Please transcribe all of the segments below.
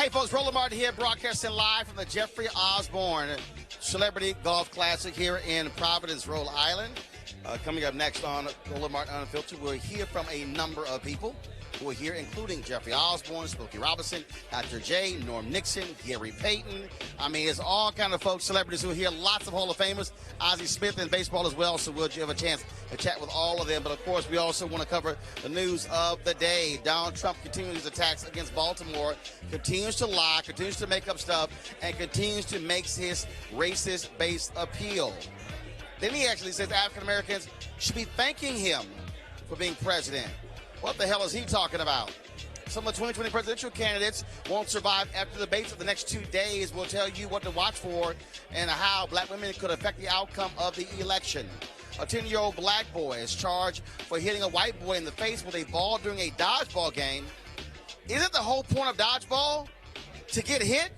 Hey folks, Roland here, broadcasting live from the Jeffrey Osborne Celebrity Golf Classic here in Providence, Rhode Island. Coming up next on Roland Martin Unfiltered, we'll hear from a number of people who are here, including Jeffrey Osborne, Smokey Robinson, Dr. J, Norm Nixon, Gary Payton. I mean, it's all kind of folks, celebrities who are here. Lots of Hall of Famers, Ozzie Smith in baseball as well, so we'll have a chance to chat with all of them. But, of course, we also want to cover the news of the day. Donald Trump continues his attacks against Baltimore, continues to lie, continues to make up stuff, and continues to make his racist-based appeal. Then he actually says African Americans should be thanking him for being president. What the hell is he talking about? Some of the 2020 presidential candidates won't survive after the debates of the next 2 days. We'll tell you what to watch for and how black women could affect the outcome of the election. A 10-year-old black boy is charged for hitting a white boy in the face with a ball during a dodgeball game. Isn't the whole point of dodgeball to get hit?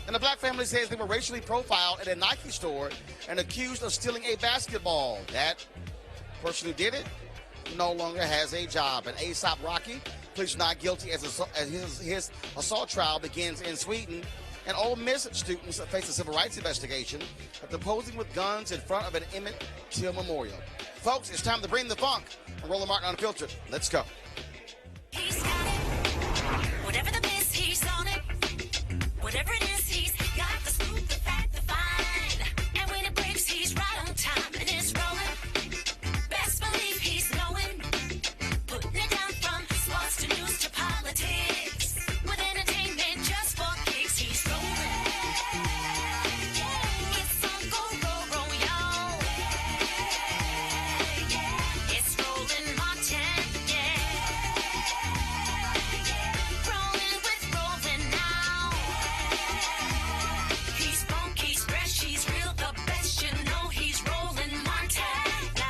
And the black family says they were racially profiled at a Nike store and accused of stealing a basketball. That person who did it no longer has a job. And A$AP Rocky pleads not guilty as his assault trial begins in Sweden. And Ole Miss students face a civil rights investigation after posing with guns in front of an Emmett Till Memorial. Folks, it's time to bring the funk. I'm Roland Martin Unfiltered. Let's go. He's got it. Whatever the miss, he's on it. Whatever it is, he's got the scoop, the fact, the fine. And when it breaks, he's right on time and it's rolling. Best believe he's knowing. Putting it down from sports to news to politics. With entertainment just for kicks, he's rolling. It's on go, y'all. It's Roland Martin, Rolling with Roland now. He's funky, he's fresh, he's real, the best, you know he's Roland Martin now.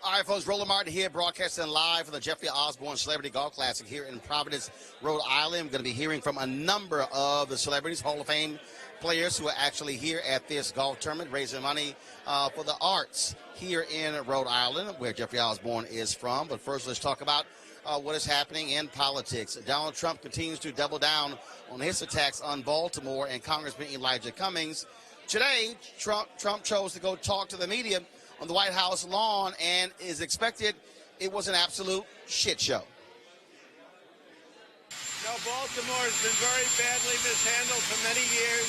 All right, folks, Roland Martin here, broadcasting live from the Jeffrey Osborne Celebrity Golf Classic here in Providence, Rhode Island. We're going to be hearing from a number of the celebrities, Hall of Fame players who are actually here at this golf tournament, raising money for the arts here in Rhode Island, where Jeffrey Osborne is from. But first, let's talk about what is happening in politics. Donald Trump continues to double down on his attacks on Baltimore and Congressman Elijah Cummings. Today, Trump chose to go talk to the media on the White House lawn, and is expected it was an absolute shit show. No, Baltimore has been very badly mishandled for many years.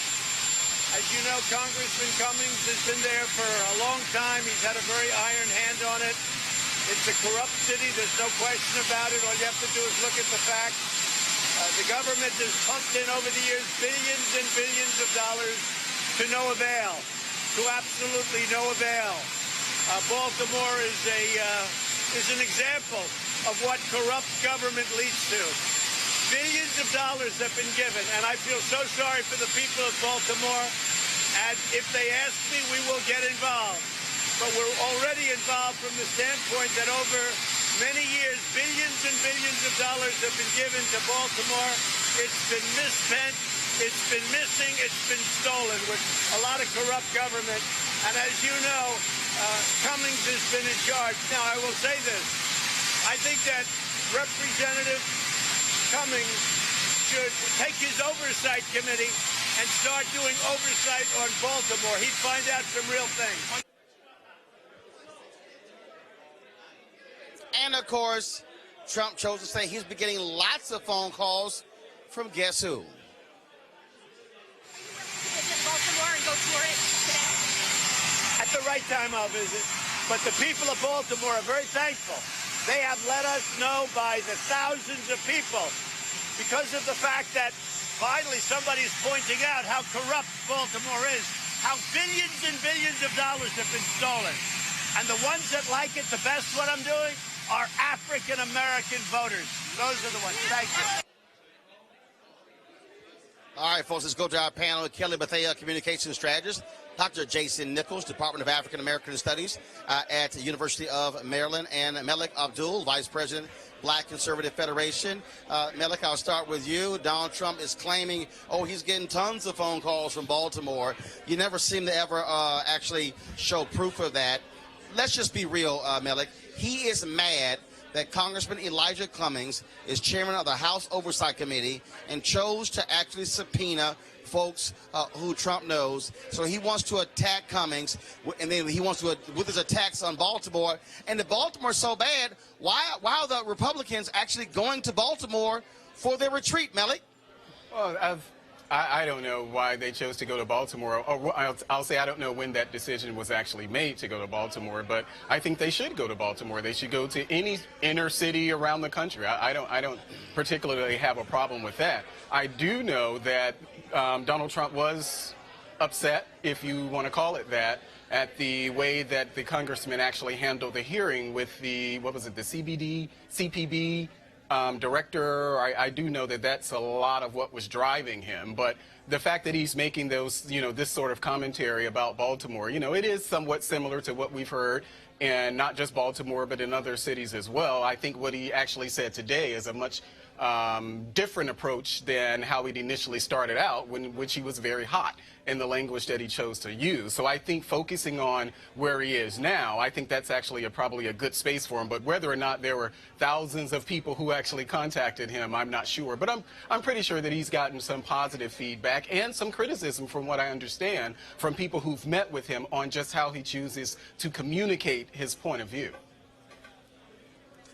As you know, Congressman Cummings has been there for a long time. He's had a very iron hand on it. It's a corrupt city. There's no question about it. All you have to do is look at the facts. The government has pumped in over the years billions and billions of dollars to no avail, to absolutely no avail. Baltimore is an example of what corrupt government leads to. Billions of dollars have been given, and I feel so sorry for the people of Baltimore. And if they ask me, we will get involved. But we're already involved from the standpoint that over many years, billions and billions of dollars have been given to Baltimore. It's been misspent, it's been missing, it's been stolen with a lot of corrupt government. And as you know, Cummings has been in charge. Now, I will say this. I think that Representative Cummings should take his oversight committee and start doing oversight on Baltimore. He'd find out some real things. And, of course, Trump chose to say he's been getting lots of phone calls from guess who? Visit Baltimore and go tour it today. At the right time, I'll visit. But the people of Baltimore are very thankful. They have let us know by the thousands of people because of the fact that finally somebody's pointing out how corrupt Baltimore is, how billions and billions of dollars have been stolen. And the ones that like it the best, what I'm doing, are African-American voters. Those are the ones. Thank you. All right, folks, let's go to our panel. Kelly Bethea, communications strategist. Dr. Jason Nichols, Department of African American Studies at the University of Maryland, and Melik Abdul, Vice President Black Conservative Federation. Melik, I'll start with you. Donald Trump is claiming, oh, he's getting tons of phone calls from Baltimore. You never seem to ever actually show proof of that. Let's just be real, Melik. He is mad that Congressman Elijah Cummings is chairman of the House Oversight Committee and chose to actually subpoena folks who Trump knows. So he wants to attack Cummings, and then he wants to, with his attacks on Baltimore. And if Baltimore's so bad, why are the Republicans actually going to Baltimore for their retreat, Melik? Well, I don't know why they chose to go to Baltimore, or I'll say I don't know when that decision was actually made to go to Baltimore, but I think they should go to Baltimore. They should go to any inner city around the country. I don't particularly have a problem with that. I do know that Donald Trump was upset, if you want to call it that, at the way that the congressman actually handled the hearing with the, what was it, the CPB director. I do know that that's a lot of what was driving him, but the fact that he's making those, this sort of commentary about Baltimore, it is somewhat similar to what we've heard, and not just Baltimore, but in other cities as well. I think what he actually said today is a much different approach than how it initially started out, which he was very hot in the language that he chose to use. So I think focusing on where he is now, I think that's actually probably a good space for him. But whether or not there were thousands of people who actually contacted him, I'm not sure. But I'm pretty sure that he's gotten some positive feedback and some criticism, from what I understand, from people who've met with him on just how he chooses to communicate his point of view.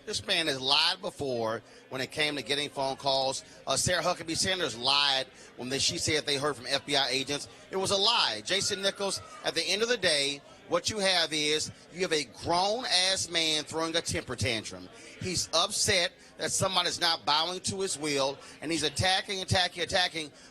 This man has lied before when it came to getting phone calls. Sarah Huckabee Sanders lied when she said they heard from FBI agents. It was a lie. Jason Nichols, at the end of the day, what you have is you have a grown-ass man throwing a temper tantrum. He's upset that somebody's not bowing to his will, and he's attacking.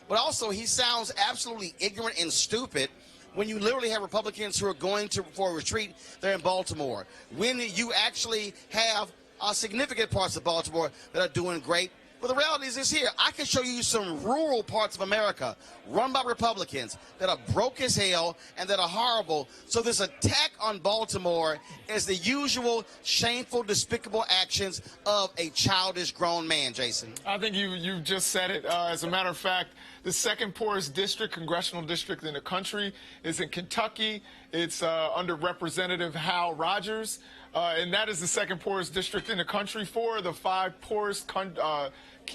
But also he sounds absolutely ignorant and stupid when you literally have Republicans who are going for a retreat there in Baltimore. When you actually have significant parts of Baltimore that are doing great. But the reality is this here. I can show you some rural parts of America run by Republicans that are broke as hell and that are horrible. So this attack on Baltimore is the usual shameful, despicable actions of a childish grown man, Jason. I think you just said it. As a matter of fact, the second poorest congressional district in the country is in Kentucky. It's under Representative Hal Rogers. And that is the second poorest district in the country. 4 of the 5 poorest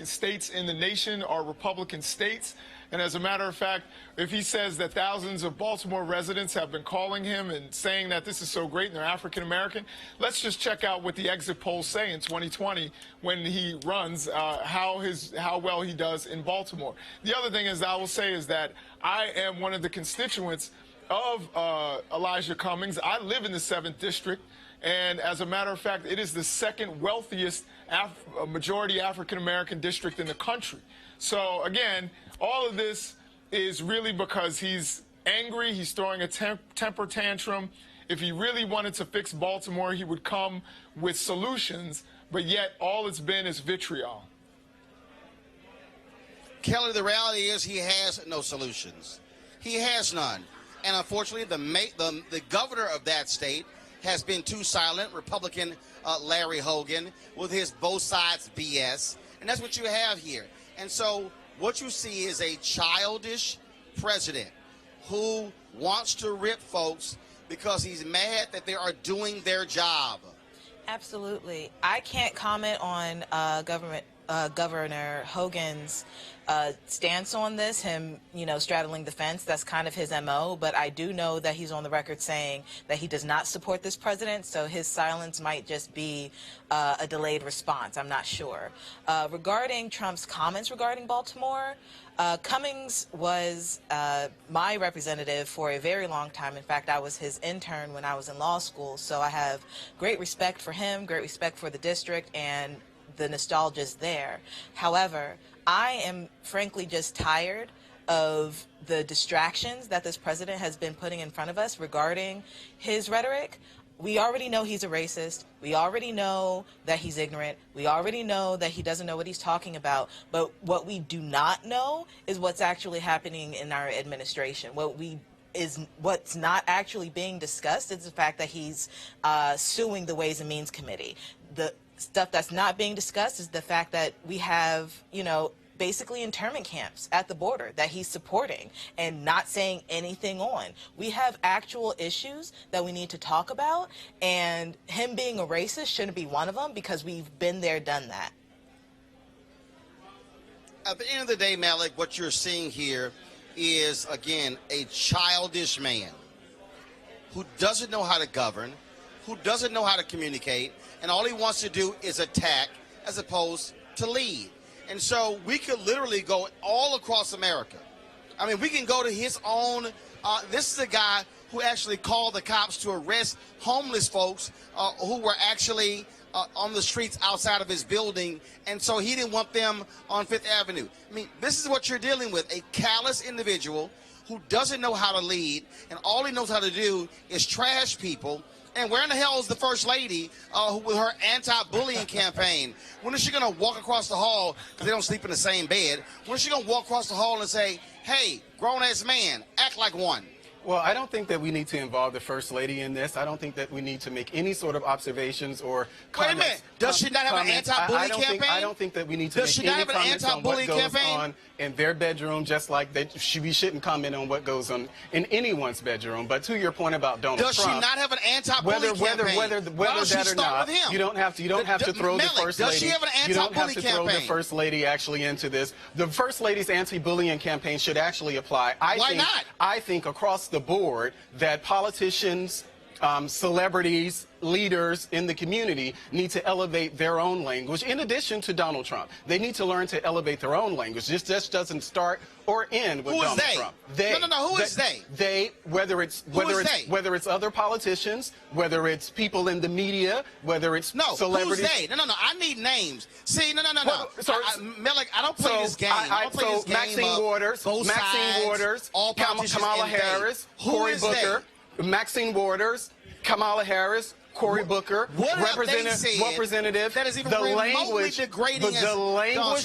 states in the nation are Republican states. And as a matter of fact, if he says that thousands of Baltimore residents have been calling him and saying that this is so great and they're African American, let's just check out what the exit polls say in 2020 when he runs, how well he does in Baltimore. The other thing is I will say is that I am one of the constituents of Elijah Cummings. I live in the 7th district. And as a matter of fact, it is the second wealthiest majority African-American district in the country. So, again, all of this is really because he's angry. He's throwing a temper tantrum. If he really wanted to fix Baltimore, he would come with solutions. But yet, all it's been is vitriol. Kelly, the reality is he has no solutions. He has none. And unfortunately, the governor of that state has been too silent, Republican Larry Hogan, with his both sides BS. And that's what you have here. And so what you see is a childish president who wants to rip folks because he's mad that they are doing their job. Absolutely. I can't comment on Governor Hogan's stance on this, him, straddling the fence. That's kind of his MO, but I do know that he's on the record saying that he does not support this president, so his silence might just be a delayed response. I'm not sure. Regarding Trump's comments regarding Baltimore, Cummings was my representative for a very long time. In fact, I was his intern when I was in law school, so I have great respect for him, great respect for the district, and the nostalgia is there. However, I am frankly just tired of the distractions that this president has been putting in front of us regarding his rhetoric. We already know he's a racist. We already know that he's ignorant. We already know that he doesn't know what he's talking about. But what we do not know is what's actually happening in our administration. What's not actually being discussed is the fact that he's suing the Ways and Means Committee. stuff that's not being discussed is the fact that we have, basically internment camps at the border that he's supporting and not saying anything on. We have actual issues that we need to talk about, and him being a racist shouldn't be one of them because we've been there, done that. At the end of the day, Malik, what you're seeing here is, again, a childish man who doesn't know how to govern, who doesn't know how to communicate, and all he wants to do is attack as opposed to lead. And so we could literally go all across America. I mean, we can go to his own. This is a guy who actually called the cops to arrest homeless folks who were actually on the streets outside of his building. And so he didn't want them on Fifth Avenue. I mean, this is what you're dealing with, a callous individual who doesn't know how to lead, and all he knows how to do is trash people. And where in the hell is the First Lady with her anti-bullying campaign? When is she going to walk across the hall, because they don't sleep in the same bed, when is she going to walk across the hall and say, hey, grown-ass man, act like one? Well, I don't think that we need to involve the First Lady in this. I don't think that we need to make any sort of observations or comments. Wait a minute. Does she not have an anti-bullying campaign? I don't think that we need to make any comments on what goes on in their bedroom, just like we shouldn't comment on what goes on in anyone's bedroom. But to your point about Donald Trump, does she not have an anti-bullying campaign? Whether that or not, you don't have to throw the First Lady. Does she have an you don't have anti-bullying to campaign? throw the First Lady actually into this. The First Lady's anti-bullying campaign should actually apply. Why not? I think across the board that politicians, celebrities, leaders in the community need to elevate their own language in addition to Donald Trump. They need to learn to elevate their own language. This just doesn't start or end with Donald Trump. They? No. Who is they? They, whether it's other politicians, whether it's people in the media, whether it's celebrities. Who's they? No. I need names. See, no. Well, sorry, Malik, I don't play this game. I don't play this game. Maxine Waters, Kamala Harris, Cory Booker, Maxine Waters, Kamala Harris, Cory Booker, Representative, that is even remotely degrading the language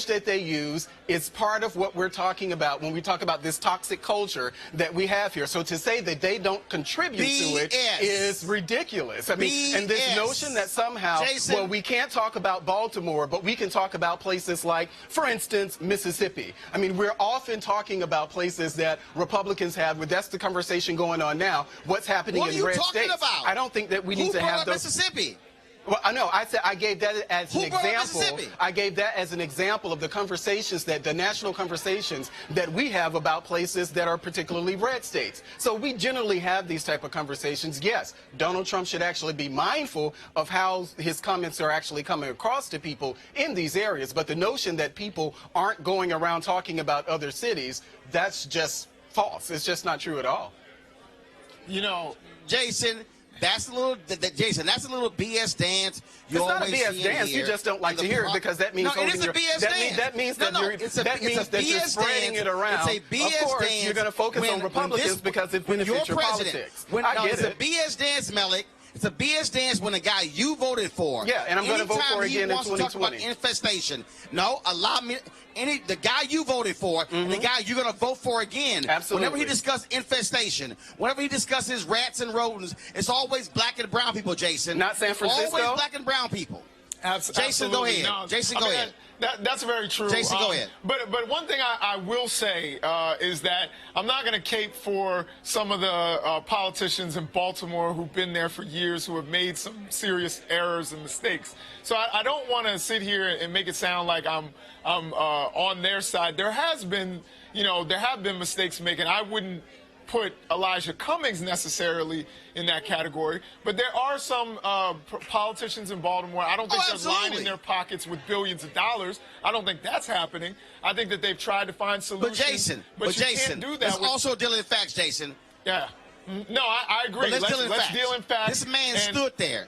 that they use is part of what we're talking about when we talk about this toxic culture that we have here. So to say that they don't contribute to it is ridiculous. I mean, and this notion that somehow, well, we can't talk about Baltimore, but we can talk about places like, for instance, Mississippi. I mean, we're often talking about places that Republicans have, but that's the conversation going on now. What's happening in red states? About? I don't think that we need to have those. Mississippi? Well, I know. I said I gave that as an example. I gave that as an example of the conversations the national conversations that we have about places that are particularly red states. So we generally have these type of conversations. Yes, Donald Trump should actually be mindful of how his comments are actually coming across to people in these areas. But the notion that people aren't going around talking about other cities, that's just false. It's just not true at all. You know, Jason, that's a little BS dance. It's not a BS dance. You just don't like to hear it because that means it is a BS dance. That means that you're spreading it around. It's a BS dance. Of course, you're going to focus on Republicans because it benefits your politics. It's a BS dance, Malik. It's a BS dance when the guy you voted for. Yeah, and I'm going to vote for again in 2020. Talk about infestation. No, allow me. The guy you voted for and the guy you're going to vote for again. Absolutely. Whenever he discusses infestation, whenever he discusses rats and rodents, it's always black and brown people, Jason. Not San Francisco? Always black and brown people. Jason, go ahead. No, Jason, go ahead. That's very true. Jason, go ahead. But one thing I will say is that I'm not going to cape for some of the politicians in Baltimore who've been there for years, who have made some serious errors and mistakes. So I don't want to sit here and make it sound like I'm on their side. There have been mistakes made, and I wouldn't put Elijah Cummings necessarily in that category, but there are some politicians in Baltimore. I don't think they're lining their pockets with billions of dollars. I don't think that's happening. I think that they've tried to find solutions. But Jason, can't do that. Let's also deal in facts, Jason. Yeah. No, I agree. Let's deal in facts. This man stood there.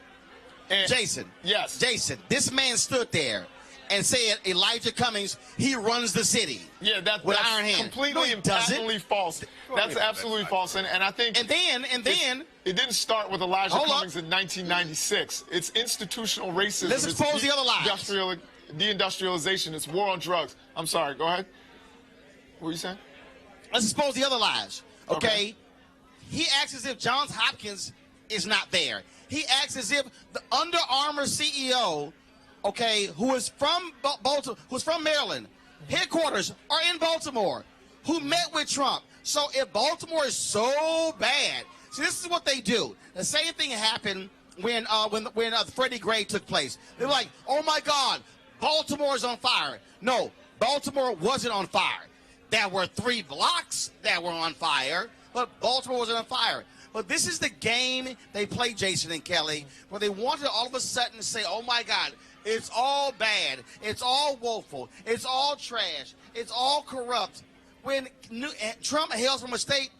Jason. Yes. Jason, this man stood there and said Elijah Cummings, he runs the city. Yeah, that's iron hand. Completely and patently false. That's absolutely false. And I think and then it didn't start with Elijah Cummings in 1996. It's institutional racism. Let's expose the other lies. Deindustrialization. It's war on drugs. I'm sorry. Go ahead. What were you saying? Let's expose the other lies. Okay. He acts as if Johns Hopkins is not there. He acts as if the Under Armour CEO, okay, who is from Baltimore, who's from Maryland, headquarters are in Baltimore, who met with Trump. So if Baltimore is so bad, see, this is what they do. The same thing happened when Freddie Gray took place. They were like, oh my God, Baltimore is on fire. No, Baltimore wasn't on fire. There were 3 blocks that were on fire, but Baltimore wasn't on fire. But this is the game they play, Jason and Kelly, where they want to all of a sudden say, oh my God, it's all bad, it's all woeful, it's all trash, it's all corrupt. When Trump hails from a state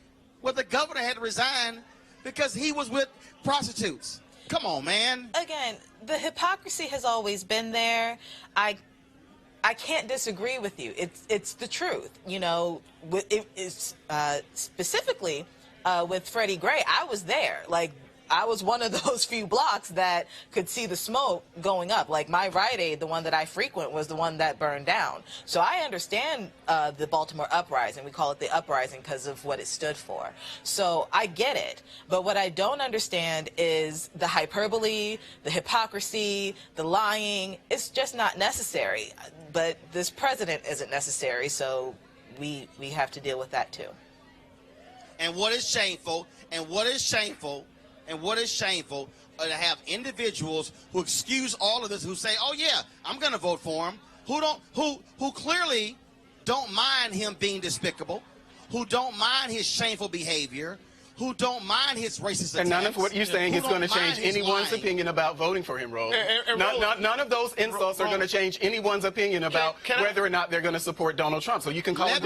where the governor had to resign because he was with prostitutes. Come on, man. Again, the hypocrisy has always been there. I can't disagree with you. It's the truth. You know, it's specifically with Freddie Gray. I was there. Like, I was one of those few blocks that could see the smoke going up. Like, my Rite Aid, the one that I frequent, was the one that burned down. So I understand the Baltimore uprising. We call it the uprising because of what it stood for. So I get it. But what I don't understand is the hyperbole, the hypocrisy, the lying. It's just not necessary. But this president isn't necessary, so we have to deal with that too. And what is shameful, and what is shameful, and what is shameful are to have individuals who excuse all of this, who say, oh yeah, I'm going to vote for him, who clearly don't mind him being despicable, who don't mind his shameful behavior, who don't mind his racist attacks. And none of what you're saying is going to change anyone's opinion about voting for him, Roland. None of those insults are going to change anyone's opinion about whether or not they're going to support Donald Trump. So you can call him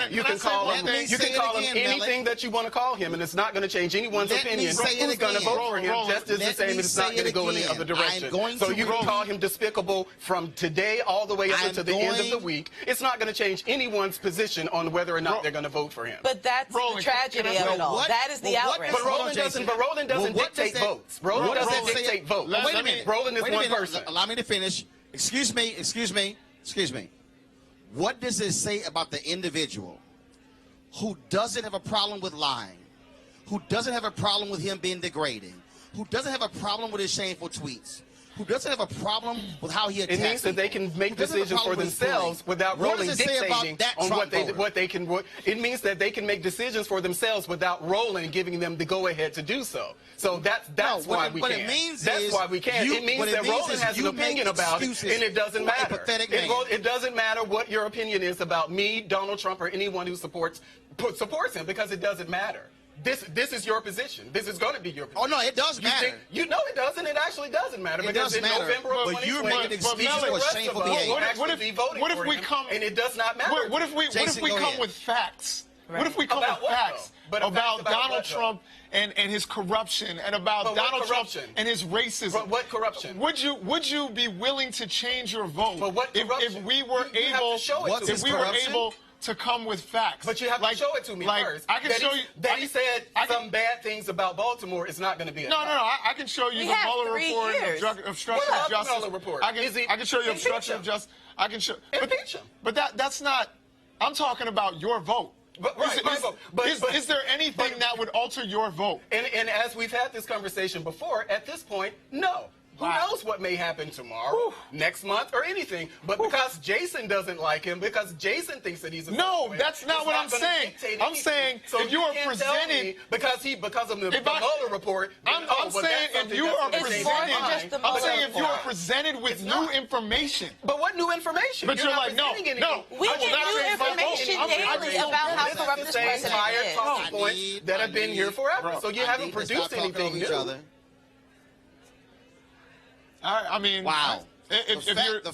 you can call him anything that you want to call him, and it's not going to change anyone's opinion who's going to vote for him, just as the same as it's not going to go in the other direction. So you can call him despicable from today all the way up until the end of the week. It's not going to change anyone's position on whether or not they're going to vote for him. But that's the tragedy of it all. That is the outrage. But Roland doesn't dictate votes. Roland doesn't dictate votes. Wait a minute. Roland is one person. Allow me to finish. Excuse me. What does it say about the individual who doesn't have a problem with lying, who doesn't have a problem with him being degrading, who doesn't have a problem with his shameful tweets, who doesn't have a problem with how he attacks It means that they can make decisions for themselves without Roland dictating on what they can. It means that they can make decisions for themselves without Roland giving them the go-ahead to do so. So that's why we can. That's why we can. It means that Roland has an opinion about it, and it doesn't matter. It doesn't matter what your opinion is about me, Donald Trump, or anyone who supports him, because it doesn't matter. This is your position. This is going to be your position. Oh, no, it does matter. You know it doesn't. It actually doesn't matter. It because does matter. November of but you're making excuses for shameful behavior. What if we come, and it does not matter. What if we come with facts? Right. What if we come with facts about Donald Trump and his corruption, and about Donald Trump and his racism? But what corruption? Would you be willing to change your vote but what if we were able to come with facts? But you have to show it to me first. I can show you that he said some bad things about Baltimore is not going to be enough. No. I can show you the Mueller report of obstruction of justice. Mueller report? I can show you obstruction of justice. I can show. Impeach him. But that's not. I'm talking about your vote. Is there anything that would alter your vote? And as we've had this conversation before, at this point, no. Who knows what may happen tomorrow, next month, or anything? But because Jason doesn't like him, because Jason thinks that he's a that's not what I'm saying. I'm saying so if you are presented because of the Mueller report. I'm saying if you are presented with new information. But what new information? But you're like, no. We get new information daily about how corrupt this president is. Talking points that have been here forever. So you haven't produced anything new. I mean, wow. The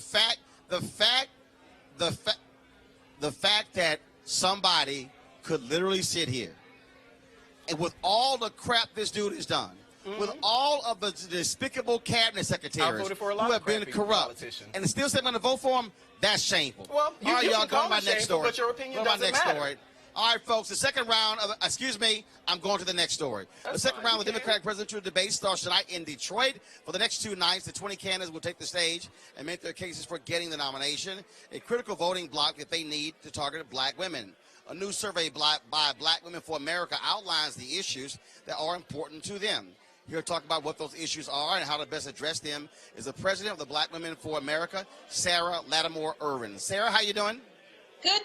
fact that somebody could literally sit here and with all the crap this dude has done, with all of the despicable cabinet secretaries who have been corrupt, and still say I'm going to vote for him, that's shameful. Well, all right, y'all, go to my next story. But your opinion doesn't matter. All right, folks, the second round of, I'm going to the next story. The second round of the Democratic presidential debate starts tonight in Detroit. For the next 2 nights, the 20 candidates will take the stage and make their cases for getting the nomination, a critical voting bloc that they need to target black women. A new survey by Black Women for America outlines the issues that are important to them. Here to talk about what those issues are and how to best address them is the president of the Black Women for America, Sarah Lattimore Irvin. Sarah, how you doing? Good,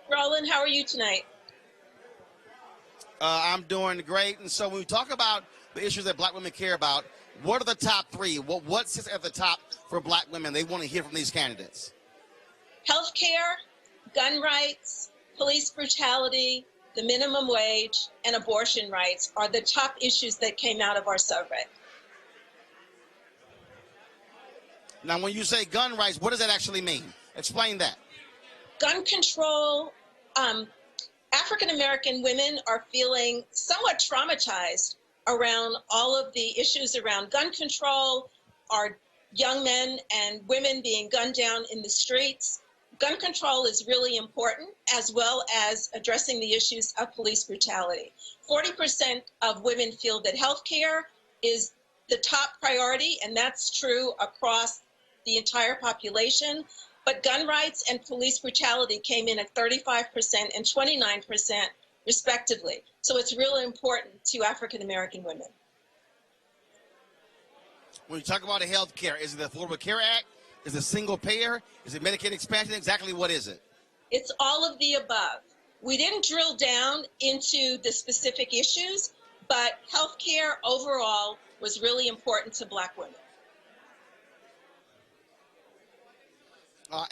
Roland. How are you tonight? I'm doing great. And so when we talk about the issues that Black women care about, what are the top three? What sits at the top for Black women? They want to hear from these candidates. Healthcare, gun rights, police brutality, the minimum wage, and abortion rights are the top issues that came out of our survey. Now, when you say gun rights, what does that actually mean? Explain that. Gun control, African-American women are feeling somewhat traumatized around all of the issues around gun control, our young men and women being gunned down in the streets. Gun control is really important, as well as addressing the issues of police brutality. 40% of women feel that healthcare is the top priority, and that's true across the entire population. But gun rights and police brutality came in at 35% and 29%, respectively. So it's really important to African-American women. When you talk about the health care, is it the Affordable Care Act? Is it single payer? Is it Medicaid expansion? Exactly what is it? It's all of the above. We didn't drill down into the specific issues, but healthcare overall was really important to Black women.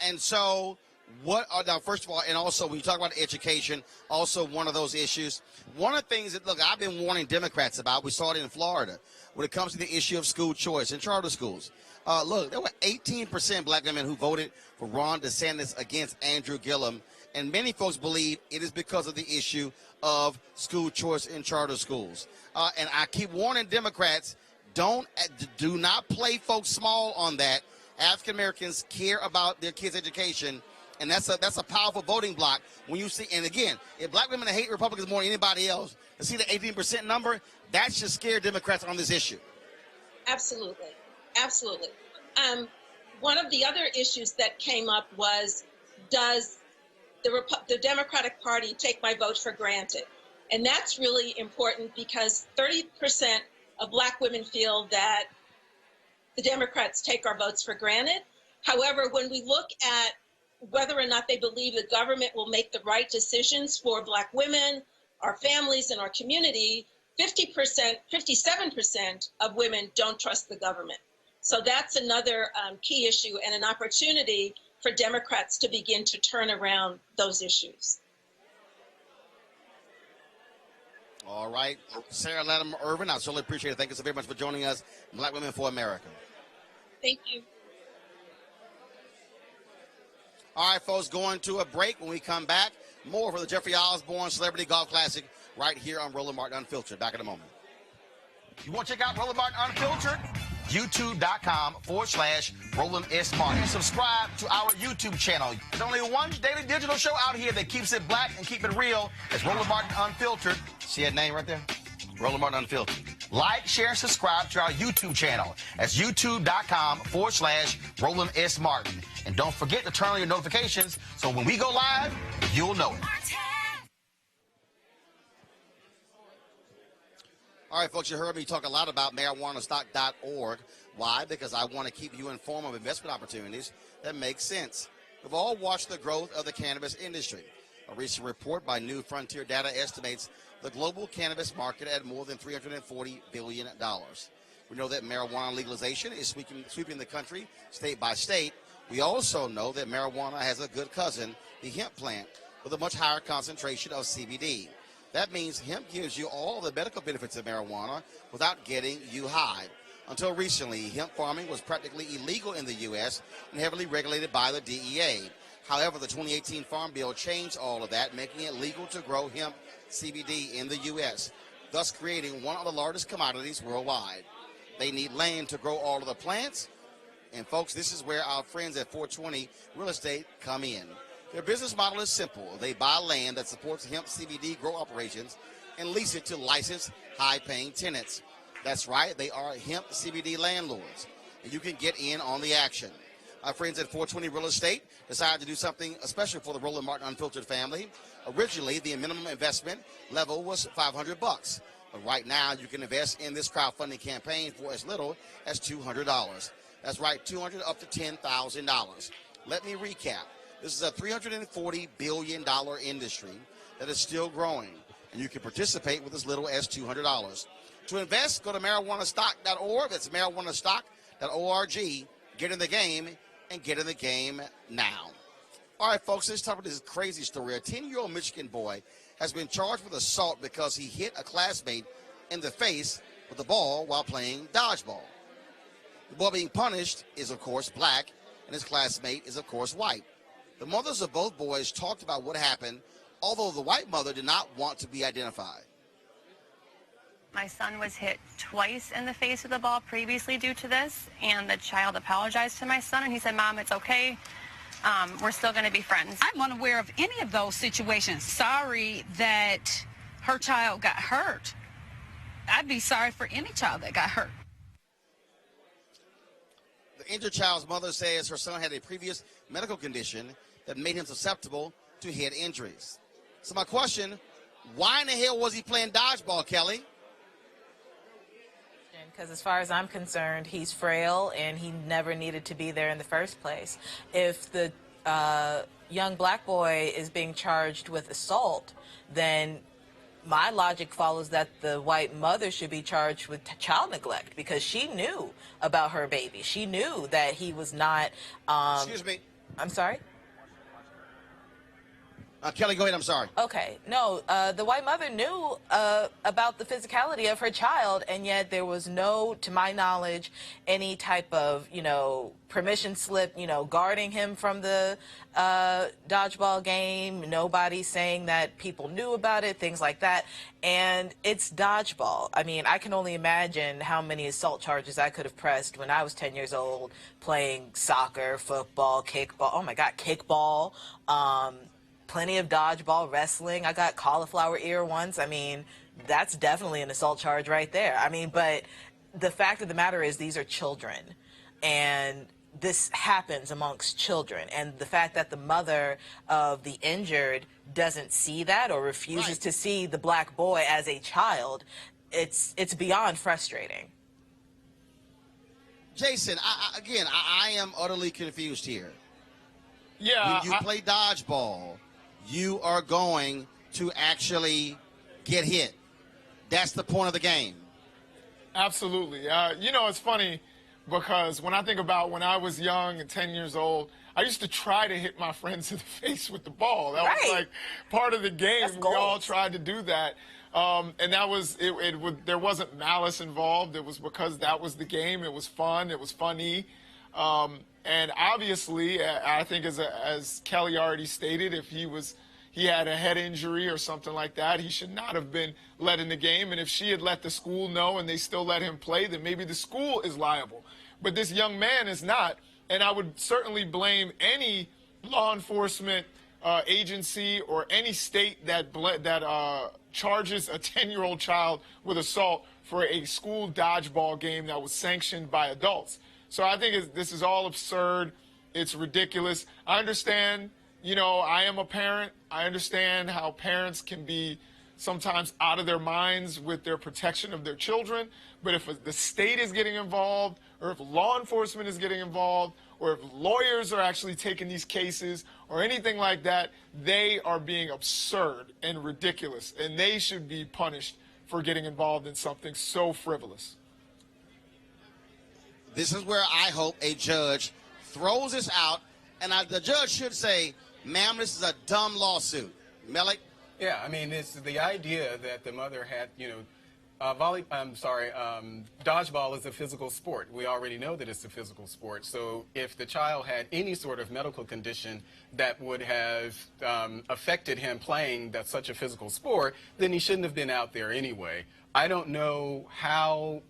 And so what are now, first of all, and also when you talk about education, also one of those issues. One of the things that, look, I've been warning Democrats about, we saw it in Florida, when it comes to the issue of school choice and charter schools. Look, there were 18% Black women who voted for Ron DeSantis against Andrew Gillum, and many folks believe it is because of the issue of school choice in charter schools. And I keep warning Democrats, do not play folks small on that. African Americans care about their kids' education, and that's a powerful voting block. When you see, and again, if Black women hate Republicans more than anybody else, to see the 18% number, that should scare Democrats on this issue. Absolutely, absolutely. One of the other issues that came up was, does the Democratic Party take my vote for granted? And that's really important because 30% of Black women feel that the Democrats take our votes for granted. However, when we look at whether or not they believe the government will make the right decisions for Black women, our families, and our community, 57% of women don't trust the government. So that's another key issue and an opportunity for Democrats to begin to turn around those issues. All right. Sarah Lattimore Irvin, I certainly appreciate it. Thank you so very much for joining us, Black Women for America. Thank you. All right, folks, going to a break. When we come back, more for the Jeffrey Osborne Celebrity Golf Classic right here on Roland Martin Unfiltered. Back in a moment. You want to check out Roland Martin Unfiltered? YouTube.com/Roland S. Martin. Subscribe to our YouTube channel. There's only one daily digital show out here that keeps it black and keep it real. It's Roland Martin Unfiltered. See that name right there? Roland Martin Unfiltered. Like, share, and subscribe to our YouTube channel. That's YouTube.com/Roland S. Martin. And don't forget to turn on your notifications so when we go live, you'll know it. All right, folks, you heard me talk a lot about marijuanastock.org. Why? Because I want to keep you informed of investment opportunities that make sense. We've all watched the growth of the cannabis industry. A recent report by New Frontier Data estimates the global cannabis market at more than $340 billion. We know that marijuana legalization is sweeping the country state by state. We also know that marijuana has a good cousin, the hemp plant, with a much higher concentration of CBD. That means hemp gives you all the medical benefits of marijuana without getting you high. Until recently, hemp farming was practically illegal in the U.S. and heavily regulated by the DEA. However, the 2018 Farm Bill changed all of that, making it legal to grow hemp CBD in the U.S., thus creating one of the largest commodities worldwide. They need land to grow all of the plants. And, folks, this is where our friends at 420 Real Estate come in. Their business model is simple. They buy land that supports hemp CBD grow operations and lease it to licensed, high-paying tenants. That's right, they are hemp CBD landlords, and you can get in on the action. Our friends at 420 Real Estate decided to do something special for the Roland Martin Unfiltered family. Originally, the minimum investment level was $500. But right now, you can invest in this crowdfunding campaign for as little as $200. That's right, $200 up to $10,000. Let me recap. This is a $340 billion industry that is still growing, and you can participate with as little as $200. To invest, go to marijuanastock.org. That's marijuanastock.org. Get in the game, and get in the game now. All right, folks, let's talk about this crazy story. A 10-year-old Michigan boy has been charged with assault because he hit a classmate in the face with a ball while playing dodgeball. The boy being punished is, of course, black, and his classmate is, of course, white. The mothers of both boys talked about what happened, although the white mother did not want to be identified. My son was hit twice in the face with a ball previously due to this, and the child apologized to my son, and he said, "Mom, it's okay. We're still going to be friends." I'm unaware of any of those situations. Sorry that her child got hurt. I'd be sorry for any child that got hurt. The injured child's mother says her son had a previous medical condition that made him susceptible to head injuries. So my question, why in the hell was he playing dodgeball, Kelly? Because as far as I'm concerned, he's frail and he never needed to be there in the first place. If the young black boy is being charged with assault, then my logic follows that the white mother should be charged with child neglect because she knew about her baby. She knew that he was not... Excuse me. I'm sorry? Kelly, go ahead. I'm sorry. Okay. No, the white mother knew about the physicality of her child, and yet there was no, to my knowledge, any type of, permission slip, guarding him from the dodgeball game. Nobody saying that people knew about it, things like that. And it's dodgeball. I mean, I can only imagine how many assault charges I could have pressed when I was 10 years old playing soccer, football, kickball. Oh, my God, kickball. Plenty of dodgeball, wrestling. I got cauliflower ear once. I mean, that's definitely an assault charge right there. I mean, but the fact of the matter is these are children, and this happens amongst children. And the fact that the mother of the injured doesn't see that or refuses to see the black boy as a child, it's beyond frustrating. Jason, I am utterly confused here. Yeah. When you play dodgeball, you are going to actually get hit. That's the point of the game. Absolutely. It's funny because when I think about when I was young and 10 years old, I used to try to hit my friends in the face with the ball. That was like part of the game. We all tried to do that. And that was, there wasn't malice involved. It was because that was the game. It was fun. It was funny. And obviously, I think as Kelly already stated, if he had a head injury or something like that, he should not have been let in the game. And if she had let the school know and they still let him play, then maybe the school is liable. But this young man is not. And I would certainly blame any law enforcement agency or any state that charges a 10-year-old child with assault for a school dodgeball game that was sanctioned by adults. So I think this is all absurd. It's ridiculous. I understand, I am a parent. I understand how parents can be sometimes out of their minds with their protection of their children. But if the state is getting involved, or if law enforcement is getting involved, or if lawyers are actually taking these cases or anything like that, they are being absurd and ridiculous. And they should be punished for getting involved in something so frivolous. This is where I hope a judge throws this out, and the judge should say, ma'am, this is a dumb lawsuit. Melik? Yeah, I mean, it's the idea that the mother had, dodgeball is a physical sport. We already know that it's a physical sport. So if the child had any sort of medical condition that would have affected him playing such a physical sport, then he shouldn't have been out there anyway. I don't know how,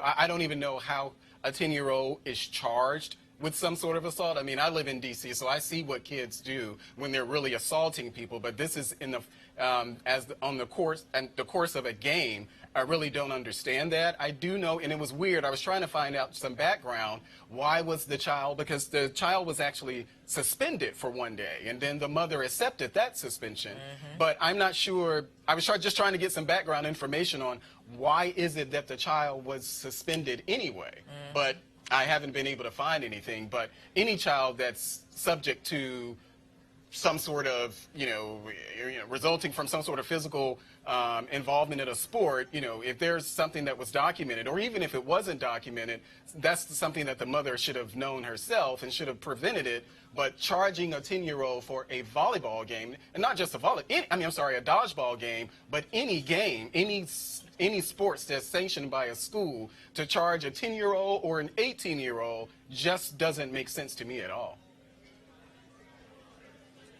I don't even know how a 10-year-old is charged with some sort of assault. I mean, I live in D.C., so I see what kids do when they're really assaulting people. But this is in the on the course of a game. I really don't understand that. I do know, and it was weird. I was trying to find out some background. Why was the child? Because the child was actually suspended for one day, and then the mother accepted that suspension. But I'm not sure. I was just trying to get some background information on why is it that the child was suspended anyway. But I haven't been able to find anything. But any child that's subject to some sort of, resulting from some sort of physical involvement in a sport, if there's something that was documented, or even if it wasn't documented, that's something that the mother should have known herself and should have prevented it. But charging a 10-year-old for a volleyball game, and not just a dodgeball game, but any game, any sports that's sanctioned by a school, to charge a 10-year-old or an 18-year-old just doesn't make sense to me at all.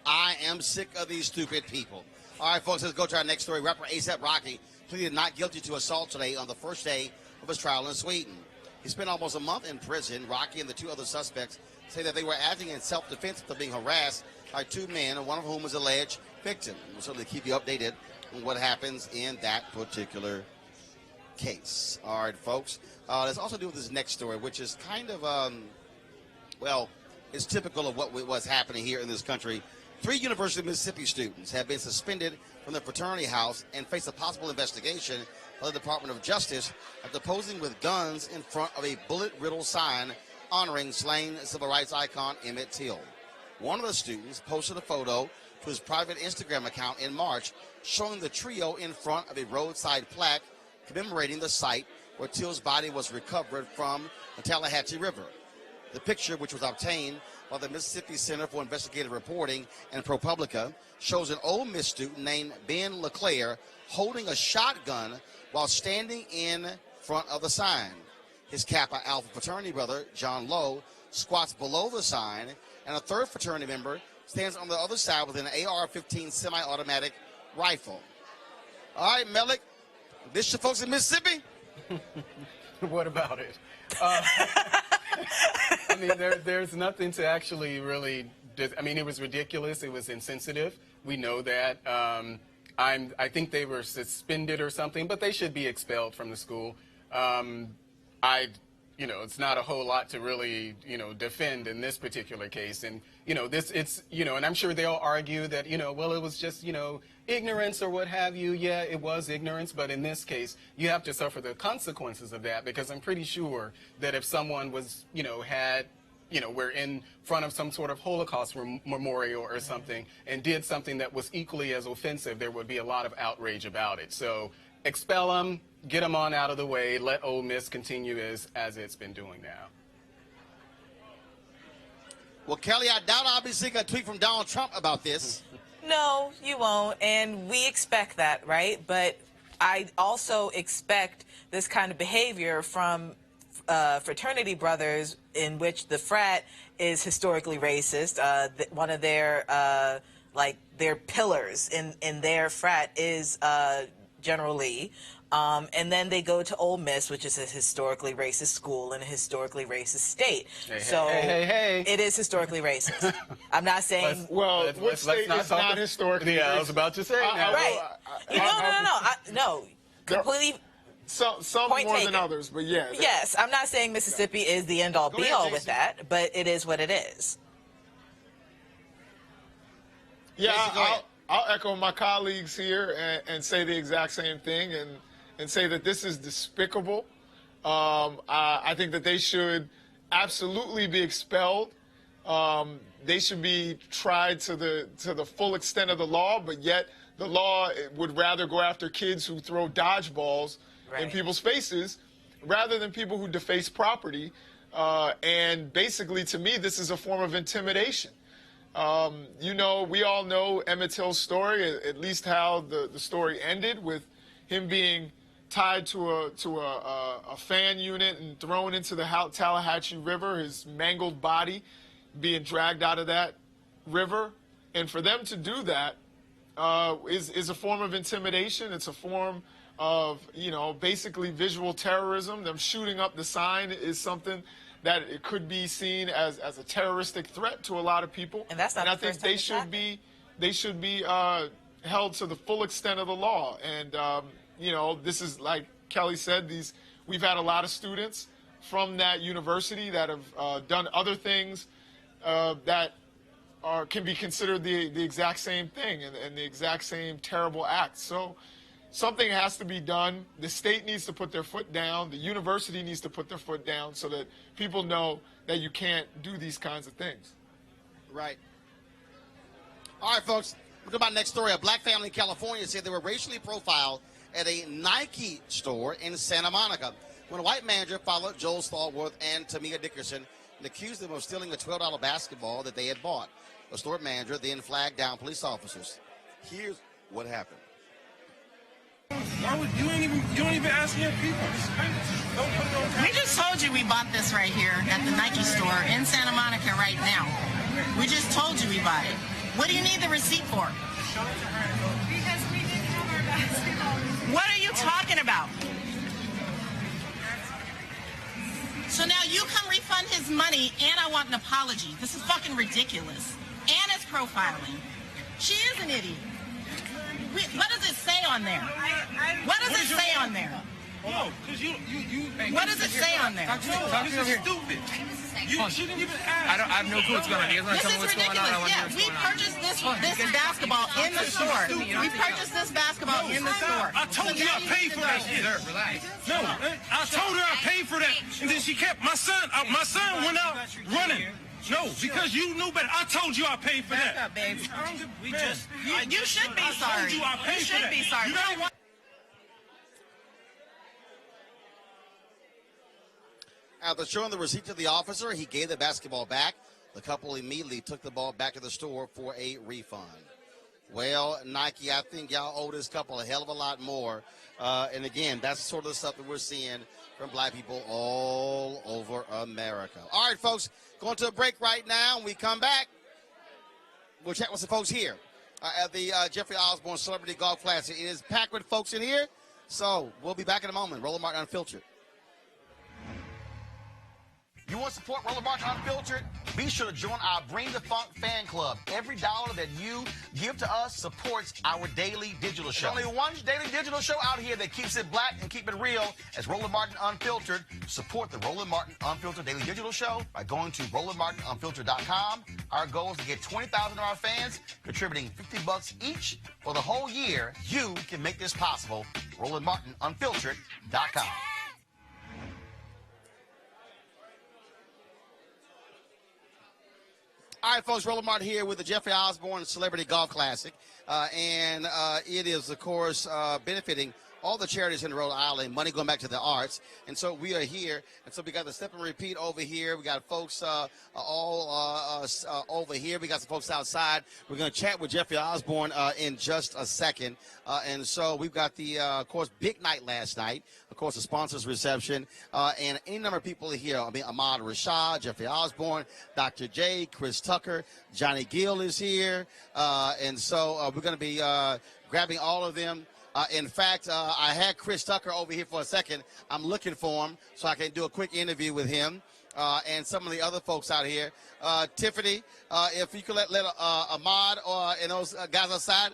I am sick of these stupid people. All right, folks, let's go to our next story. Rapper A$AP Rocky pleaded not guilty to assault today on the first day of his trial in Sweden. He spent almost a month in prison. Rocky and the two other suspects say that they were acting in self-defense after being harassed by two men, one of whom was alleged victim. We'll certainly keep you updated on what happens in that particular case. All right, folks. Let's also do with this next story, which is kind of, it's typical of what was happening here in this country. 3 University of Mississippi students have been suspended from their fraternity house and face a possible investigation by the Department of Justice after posing with guns in front of a bullet-riddled sign honoring slain civil rights icon Emmett Till. One of the students posted a photo to his private Instagram account in March showing the trio in front of a roadside plaque commemorating the site where Till's body was recovered from the Tallahatchie River. The picture, which was obtained by the Mississippi Center for Investigative Reporting and ProPublica, shows an Ole Miss student named Ben LeClaire holding a shotgun while standing in front of the sign. His Kappa Alpha fraternity brother, John Lowe, squats below the sign, and a third fraternity member stands on the other side with an AR-15 semi-automatic rifle. All right, Melik, this your folks in Mississippi? What about it? I mean, there's nothing to actually really. I mean, it was ridiculous. It was insensitive. We know that. I think they were suspended or something, but they should be expelled from the school. It's not a whole lot to really, defend in this particular case. And, and I'm sure they'll argue that, well, it was just, ignorance or what have you. Yeah, it was ignorance. But in this case, you have to suffer the consequences of that, because I'm pretty sure that if someone was, we're in front of some sort of Holocaust memorial or something and did something that was equally as offensive, there would be a lot of outrage about it. So expel them, get them on out of the way, let Ole Miss continue as it's been doing now. Well, Kelly, I doubt I'll be seeing a tweet from Donald Trump about this. No, you won't, and we expect that, right? But I also expect this kind of behavior from fraternity brothers in which the frat is historically racist. One of their their pillars in their frat is General Lee. And then they go to Ole Miss, which is a historically racist school in a historically racist state. Hey. It is historically racist. I'm not saying... Which state is not historically racist? Yeah, I was about to say. Right. No. Completely... Some more than others, but yeah. Yes, I'm not saying Mississippi is the end-all, be-all with that, but it is what it is. Yeah, I'll echo my colleagues here and say the exact same thing and say that this is despicable. I think that they should absolutely be expelled. They should be tried to the full extent of the law, but yet the law would rather go after kids who throw dodgeballs in people's faces rather than people who deface property. And basically, to me, this is a form of intimidation. We all know Emmett Till's story, at least how the story ended, with him being tied to a fan unit and thrown into the Tallahatchie River, his mangled body being dragged out of that river. And for them to do that is a form of intimidation. It's a form of, basically visual terrorism. Them shooting up the sign is something that it could be seen as a terroristic threat to a lot of people. And that's not I the think first time they should be held to the full extent of the law. And you know, this is like Kelly said, we've had a lot of students from that university that have done other things that can be considered the exact same thing and the exact same terrible act. So something has to be done. The state needs to put their foot down. The university needs to put their foot down so that people know that you can't do these kinds of things. Right. All right, folks. Look at my next story. A black family in California said they were racially profiled at a Nike store in Santa Monica when a white manager followed Joel Stallworth and Tamia Dickerson and accused them of stealing a $12 basketball that they had bought. The store manager then flagged down police officers. Here's what happened. You don't even ask your people. We just told you we bought this right here at the Nike store in Santa Monica right now. We just told you we bought it. What do you need the receipt for? Because we didn't have our basketball. What are you talking about? So now you come refund his money and I want an apology. This is fucking ridiculous. And it's profiling. She is an idiot. What does it say on there? What does it say on there? No, because you. What does it say on there? This is stupid. She didn't even ask. I have no clue what's going on. You guys This want to is tell me what's going on? ridiculous. Yeah, we purchased this basketball in the store. We purchased this basketball in the store. I told you I paid for that shit. Relax. No, I told her I paid for that, and then she kept my son. My son went out running. No, because you knew better. I told you I paid for that. Back up, babe. We just. You should be sorry. You should be sorry. You know what? After showing the receipt to the officer, he gave the basketball back. The couple immediately took the ball back to the store for a refund. Well, Nike, I think y'all owe this couple a hell of a lot more. And again, that's sort of the stuff that we're seeing from black people all over America. All right, folks, going to a break right now. When we come back, we'll chat with some folks here at the Jeffrey Osborne Celebrity Golf Classic. It is packed with folks in here, so we'll be back in a moment. Roland Martin Unfiltered. You want to support Roland Martin Unfiltered? Be sure to join our Bring the Funk fan club. Every dollar that you give to us supports our daily digital show. There's only one daily digital show out here that keeps it black and keep it real as Roland Martin Unfiltered. Support the Roland Martin Unfiltered daily digital show by going to RolandMartinUnfiltered.com. Our goal is to get 20,000 of our fans contributing $50 each for the whole year. You can make this possible. RolandMartinUnfiltered.com. All right, folks, Roland Martin here with the Jeffrey Osborne Celebrity Golf Classic. And it is, of course, benefiting all the charities in Rhode Island, money going back to the arts. And so we are here. And so we got the step and repeat over here. We got folks all over here. We got some folks outside. We're going to chat with Jeffrey Osborne in just a second. And so we've got the, of course, big night last night. Of course, the sponsors reception. And any number of people here. I mean, Ahmad Rashad, Jeffrey Osborne, Dr. J, Chris Tucker, Johnny Gill is here. And so we're going to be grabbing all of them. In fact, I had Chris Tucker over here for a second. I'm looking for him so I can do a quick interview with him and some of the other folks out here. Tiffany, if you could let Ahmad and those guys outside,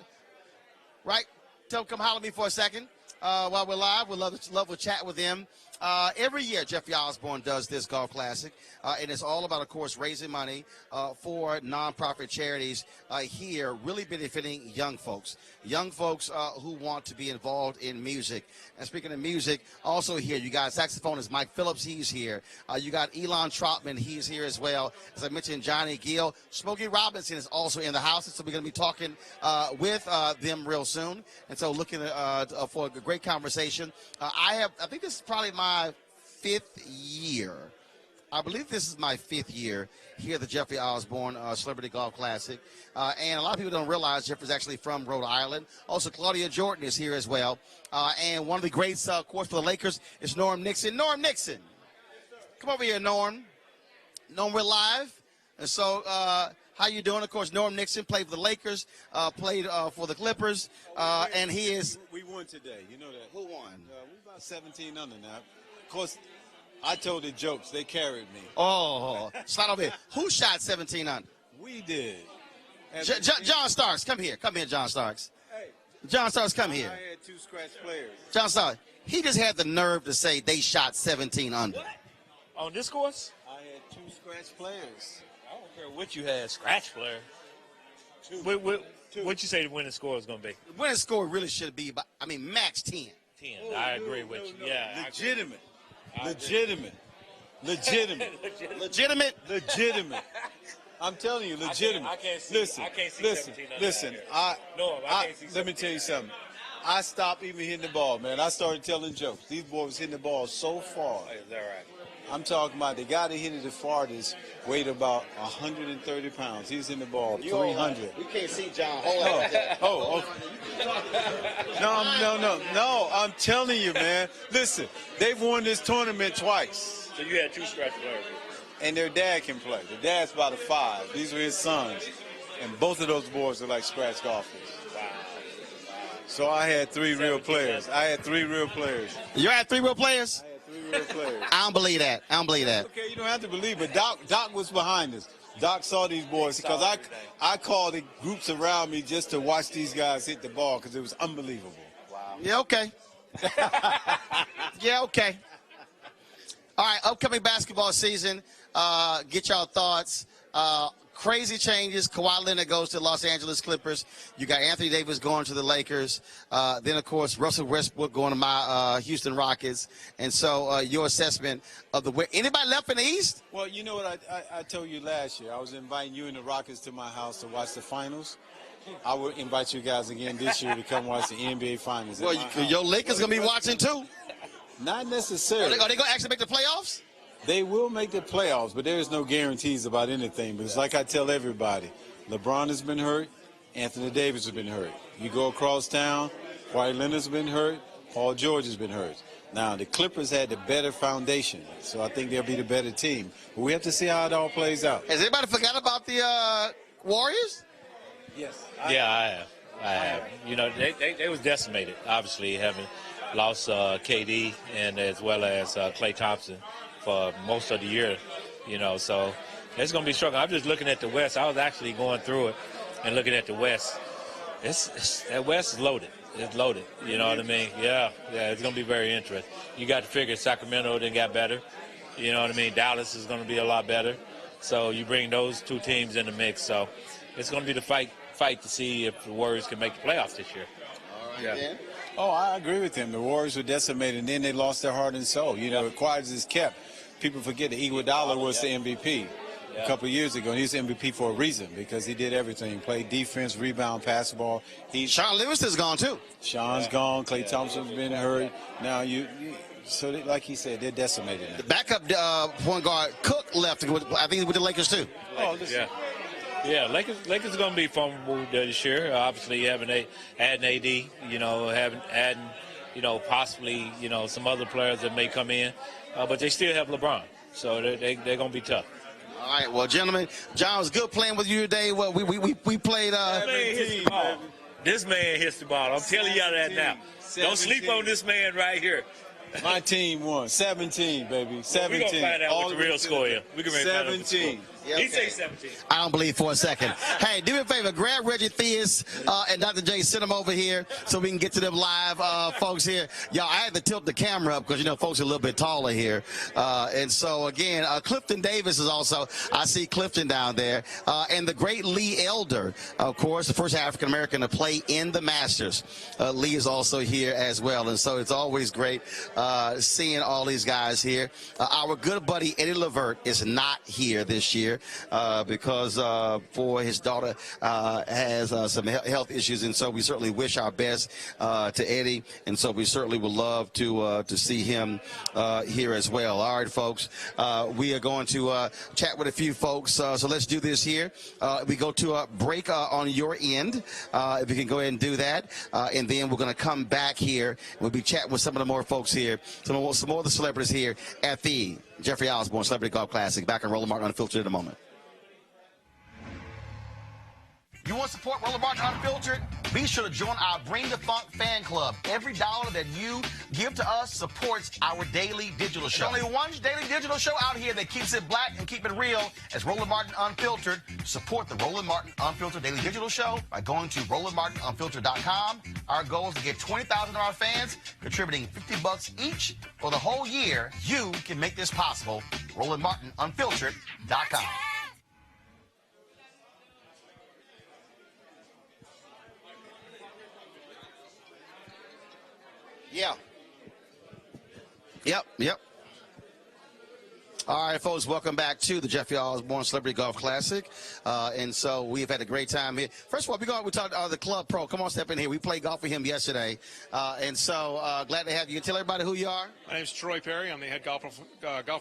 right? Tell them come holler at me for a second while we're live. We'd love to chat with them. Every year, Jeffrey Osborne does this golf classic, and it's all about, of course, raising money for nonprofit charities here, really benefiting young folks who want to be involved in music. And speaking of music, also here, you got saxophonist Mike Phillips, he's here. You got Elon Trotman, he's here as well. As I mentioned, Johnny Gill. Smokey Robinson is also in the house, and so we're going to be talking with them real soon. And so looking for a great conversation. I think this is probably my 5th year. I believe this is my 5th year here at the Jeffrey Osborne Celebrity Golf Classic. And a lot of people don't realize Jeffrey's actually from Rhode Island. Also, Claudia Jordan is here as well. And one of the greats, of course, for the Lakers is Norm Nixon. Norm Nixon. Come over here, Norm. Norm, we're live. And so how you doing? Of course, Norm Nixon played for the Lakers, played for the Clippers, and he is. We won today. You know that. Who won? We about 17 under now. Of course, I told the jokes. They carried me. Oh, slide over here. Who shot 17 under? We did. John Starks, come here. Come here, John Starks. Hey, John Starks, come here. I had 2 scratch players. John Starks, he just had the nerve to say they shot 17 under. What? On this course? I had 2 scratch players. I don't care what you had, scratch player. 2. What you say the winning score is going to be? The winning score really should be, max 10. 10. I agree with you. Yeah. Legitimate. Legitimate. I'm telling you, legitimate. I can't see. Listen. I can't see Listen. 17 under Listen. here. I can't see. let me tell you something. I stopped even hitting the ball, man. I started telling jokes. These boys hitting the ball so far. Is that right? I'm talking about the guy that hit it the farthest weighed about 130 pounds. He's in the ball 300. We can't see John. Hold on. Oh, okay. No. I'm telling you, man. Listen, they've won this tournament twice. So you had 2 scratch players. And their dad can play. The dad's about a 5. These are his sons. And both of those boys are like scratch golfers. Wow. So I had 3 real players. You had 3 real players? I had 3 real players. I don't believe that. Okay, you don't have to believe, but Doc was behind us. Doc saw these boys because I called the groups around me just to watch these guys hit the ball because it was unbelievable. Wow. Yeah, okay. Yeah, okay. All right, upcoming basketball season. Get y'all thoughts. Crazy changes. Kawhi Leonard goes to Los Angeles Clippers. You got Anthony Davis going to the Lakers. Then, of course, Russell Westbrook going to my Houston Rockets. And so your assessment of anybody left in the East? Well, you know what I told you last year. I was inviting you and the Rockets to my house to watch the finals. I would invite you guys again this year to come watch the NBA finals. Well, your Lakers going to be watching too? Not necessarily. Are they going to actually make the playoffs? They will make the playoffs, but there's no guarantees about anything. But it's like I tell everybody, LeBron has been hurt, Anthony Davis has been hurt. You go across town, Kawhi Leonard's been hurt, Paul George has been hurt. Now, the Clippers had the better foundation, so I think they'll be the better team. But we have to see how it all plays out. Has anybody forgot about the Warriors? Yes. I have. You know, they was decimated, obviously, having lost KD and as well as Klay Thompson for most of the year, you know, so it's going to be struggling. I'm just looking at the West. I was actually going through it and looking at the West. That West is loaded. It's loaded, you know what I mean? Yeah, it's going to be very interesting. You got to figure Sacramento then got better, you know what I mean? Dallas is going to be a lot better. So you bring those 2 teams in the mix. So it's going to be the fight to see if the Warriors can make the playoffs this year. All right, yeah. Dan. Oh, I agree with him. The Warriors were decimated, and then they lost their heart and soul. You know, quiet as kept. People forget that Iguodala was the MVP a couple of years ago, and he's the MVP for a reason because he did everything. Played defense, rebound, pass the ball. Sean Livingston's gone, too. Sean's gone. Klay Thompson's been hurt. Now, like he said, they're decimated now. The backup point guard, Cook, left. I think with the Lakers, too. Oh, listen. Yeah, Lakers are going to be formidable this year. Obviously, adding AD, you know, adding, you know, possibly, you know, some other players that may come in. But they still have LeBron, so they're going to be tough. All right, well, gentlemen, John, it was good playing with you today. Well, we played. This man hits the ball. I'm telling y'all that now. Don't sleep on this man right here. My team won. 17, baby. 17. We're going to find out what the real score is. We're going to find out what the score is. Yeah, He say 17. I don't believe for a second. Hey, do me a favor. Grab Reggie Theus and Dr. J. Send them over here so we can get to them live, folks here. Y'all, I had to tilt the camera up because, you know, folks are a little bit taller here. And so, again, Clifton Davis is also, I see Clifton down there. And the great Lee Elder, of course, the first African-American to play in the Masters. Lee is also here as well. And so it's always great seeing all these guys here. Our good buddy Eddie Levert is not here this year. Because for his daughter has some health issues, and so we certainly wish our best to Eddie, and so we certainly would love to see him here as well. All right, folks, we are going to chat with a few folks, so let's do this here. We go to a break on your end, if you can go ahead and do that, and then we're going to come back here. We'll be chatting with some of the more folks here, some more of the celebrities here at the Jeffrey Osborne Celebrity Golf Classic. Back on Roland Martin Unfiltered in a moment. You want to support Roland Martin Unfiltered? Be sure to join our Bring the Funk fan club. Every dollar that you give to us supports our daily digital show. There's only one daily digital show out here that keeps it black and keep it real as Roland Martin Unfiltered. Support the Roland Martin Unfiltered daily digital show by going to RolandMartinUnfiltered.com. Our goal is to get 20,000 of our fans contributing $50 each for the whole year. You can make this possible. RolandMartinUnfiltered.com. Yeah. Yep. All right, folks, welcome back to the Jeffrey Osborne Celebrity Golf Classic. And so we've had a great time here. First of all, we talked the Club Pro. Come on, step in here. We played golf with him yesterday. And so glad to have you. Tell everybody who you are. My name's Troy Perry. I'm the head golf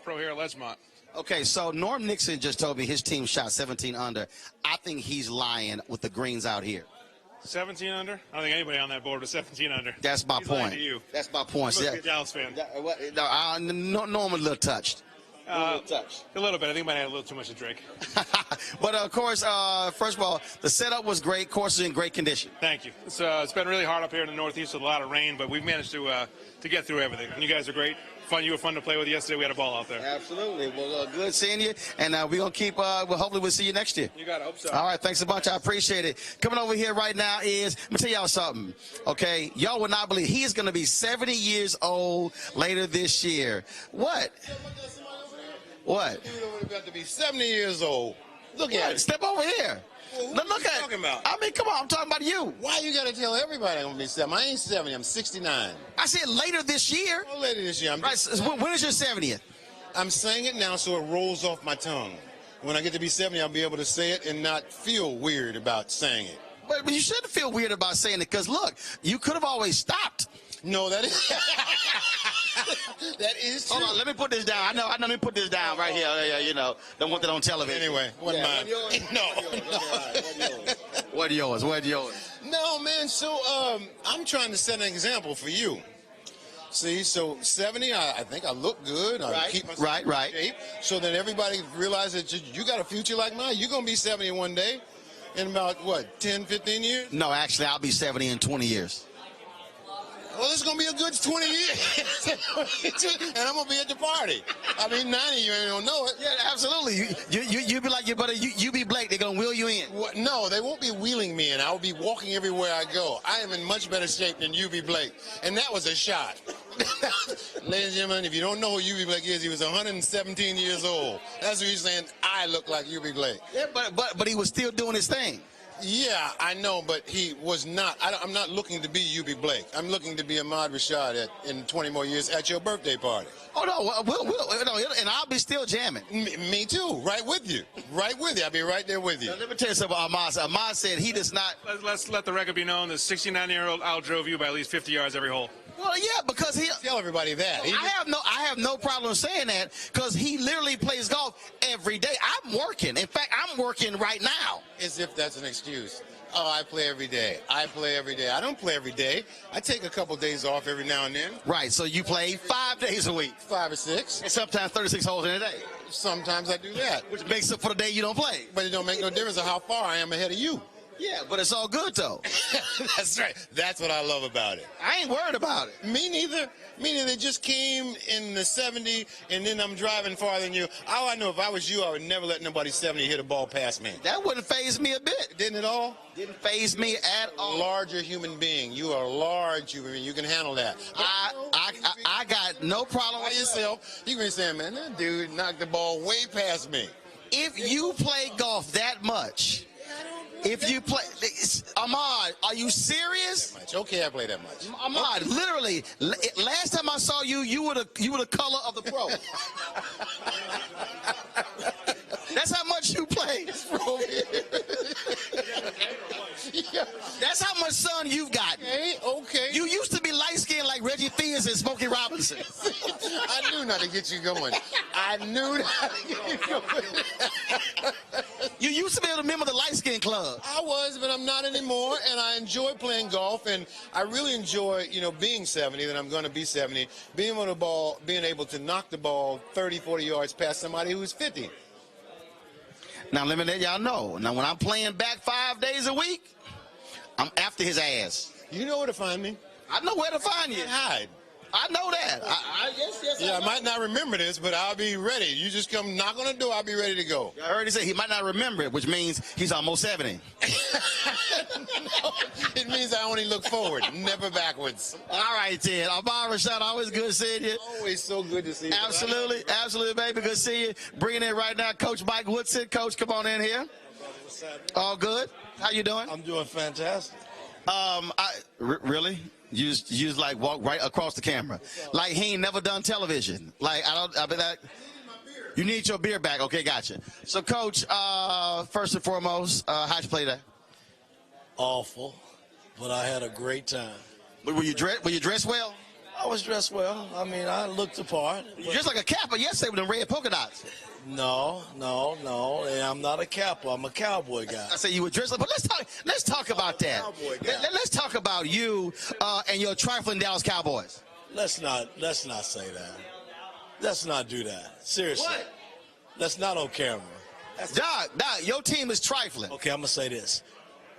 pro here at Ledgemont. Okay, so Norm Nixon just told me his team shot 17 under. I think he's lying with the greens out here. 17 under? I don't think anybody on that board was 17 under. That's my He's lying point. to you. That's my point. You must be a Dallas fan. Norm a little touched. A little bit. I think he might have had a little too much to drink. But, of course, first of all, the setup was great. Course is in great condition. Thank you. It's been really hard up here in the Northeast with a lot of rain, but we've managed to get through everything. And you guys are great. You were fun to play with yesterday. We had a ball out there. Absolutely. Well, good seeing you. And we're going to keep, hopefully we'll see you next year. You got it. Hope so. All right. Thanks a bunch. I appreciate it. Coming over here right now is, let me tell y'all something. Okay. Y'all would not believe he is going to be 70 years old later this year. What? He's about to be 70 years old. Look at it. Step over here. Well, look at talking about? I mean, come on. I'm talking about you. Why you got to tell everybody I'm going to be 70? I ain't 70. I'm 69. I said later this year. Oh, later this year. Right. So when is your 70th? I'm saying it now so it rolls off my tongue. When I get to be 70, I'll be able to say it and not feel weird about saying it. But you shouldn't feel weird about saying it because, look, you could have always stopped. No, that is that is true. Hold on, let me put this down. I know. Let me put this down right here. You know, don't want that on television. Anyway, what mine? What yours? No, man. So I'm trying to set an example for you. See, so 70, I think I look good. I keep myself in shape. So then everybody realizes that you got a future like mine. You're gonna be 70 one day, in about what, 10, 15 years? No, actually, I'll be 70 in 20 years. Well, it's going to be a good 20 years, and I'm going to be at the party. I mean, 90, you ain't going to know it. Yeah, absolutely. You be like your buddy, you be Blake, they're going to wheel you in. What? No, they won't be wheeling me in. I'll be walking everywhere I go. I am in much better shape than UB Blake, and that was a shot. Ladies and gentlemen, if you don't know who UB Blake is, he was 117 years old. That's what he's saying. I look like UB Blake. Yeah, but he was still doing his thing. Yeah, I know, but he was not. I'm not looking to be UB Blake. I'm looking to be Ahmad Rashad in 20 more years at your birthday party. Oh, no, and I'll be still jamming. Me too, right with you. I'll be right there with you. Now, let me tell you something about Ahmad. Ahmad said he does not. Let's let the record be known that 69-year-old Al drove you by at least 50 yards every hole. Well, yeah, because he tell everybody that. I have no problem saying that because he literally plays golf every day. I'm working. In fact, I'm working right now. As if that's an excuse. Oh, I play every day. I don't play every day. I take a couple days off every now and then. Right, so you play 5 days a week. 5 or 6. And sometimes 36 holes in a day. Sometimes I do that. Which makes up for the day you don't play. But it don't make no difference of how far I am ahead of you. Yeah, but it's all good, though. That's right. That's what I love about it. I ain't worried about it. Me neither. It just came in the 70, and then I'm driving farther than you. All I know, if I was you, I would never let nobody 70 hit a ball past me. That wouldn't faze me a bit. Didn't it all? Didn't faze me at all. Larger human being. You are a large human being. You can handle that. I got no problem with yourself. You can be saying, man, that dude knocked the ball way past me. If you play golf that much... If you play, Ahmad, are you serious? Okay, I play that much. Ahmad, literally, last time I saw you, you were the color of the pro. That's how much you play. That's how much sun you've got. Okay. You used to be light-skinned like Reggie Theus and Smokey Robinson. I knew not to get you going. You used to be able to member the light-skin club. I was, but I'm not anymore, and I enjoy playing golf, and I really enjoy, being 70, that I'm going to be 70, being able to knock the ball 30, 40 yards past somebody who's 50. Now, let me let y'all know. Now, when I'm playing back 5 days a week, I'm after his ass. You know where to find me. I know where to find you. Hide. I know that. Yes. Yeah, I might not remember this, but I'll be ready. You just come knock on the door, I'll be ready to go. I heard he say he might not remember it, which means he's almost 70. No, it means I only look forward, never backwards. All right, then. Amar Rashad, always good seeing you. Always so good to see you. Absolutely, baby. Good to see you. Bringing in right now, Coach Mike Woodson. Coach, come on in here. All good? How you doing? I'm doing fantastic. Really? You just like walk right across the camera, like he ain't never done television. Like you need your beer back. Okay, gotcha. So, Coach, first and foremost, how'd you play that? Awful, but I had a great time. Were you dressed well? I was dressed well. I mean, I looked the part. You dressed like a Kappa yesterday with them red polka dots. No. And I'm not a Kappa. I'm a cowboy guy. I say you were dressed like, but let's talk about that. Let's talk about you and your trifling Dallas Cowboys. Let's not say that. Let's not do that. Seriously. What? That's not on camera. Doc, your team is trifling. Okay, I'm gonna say this.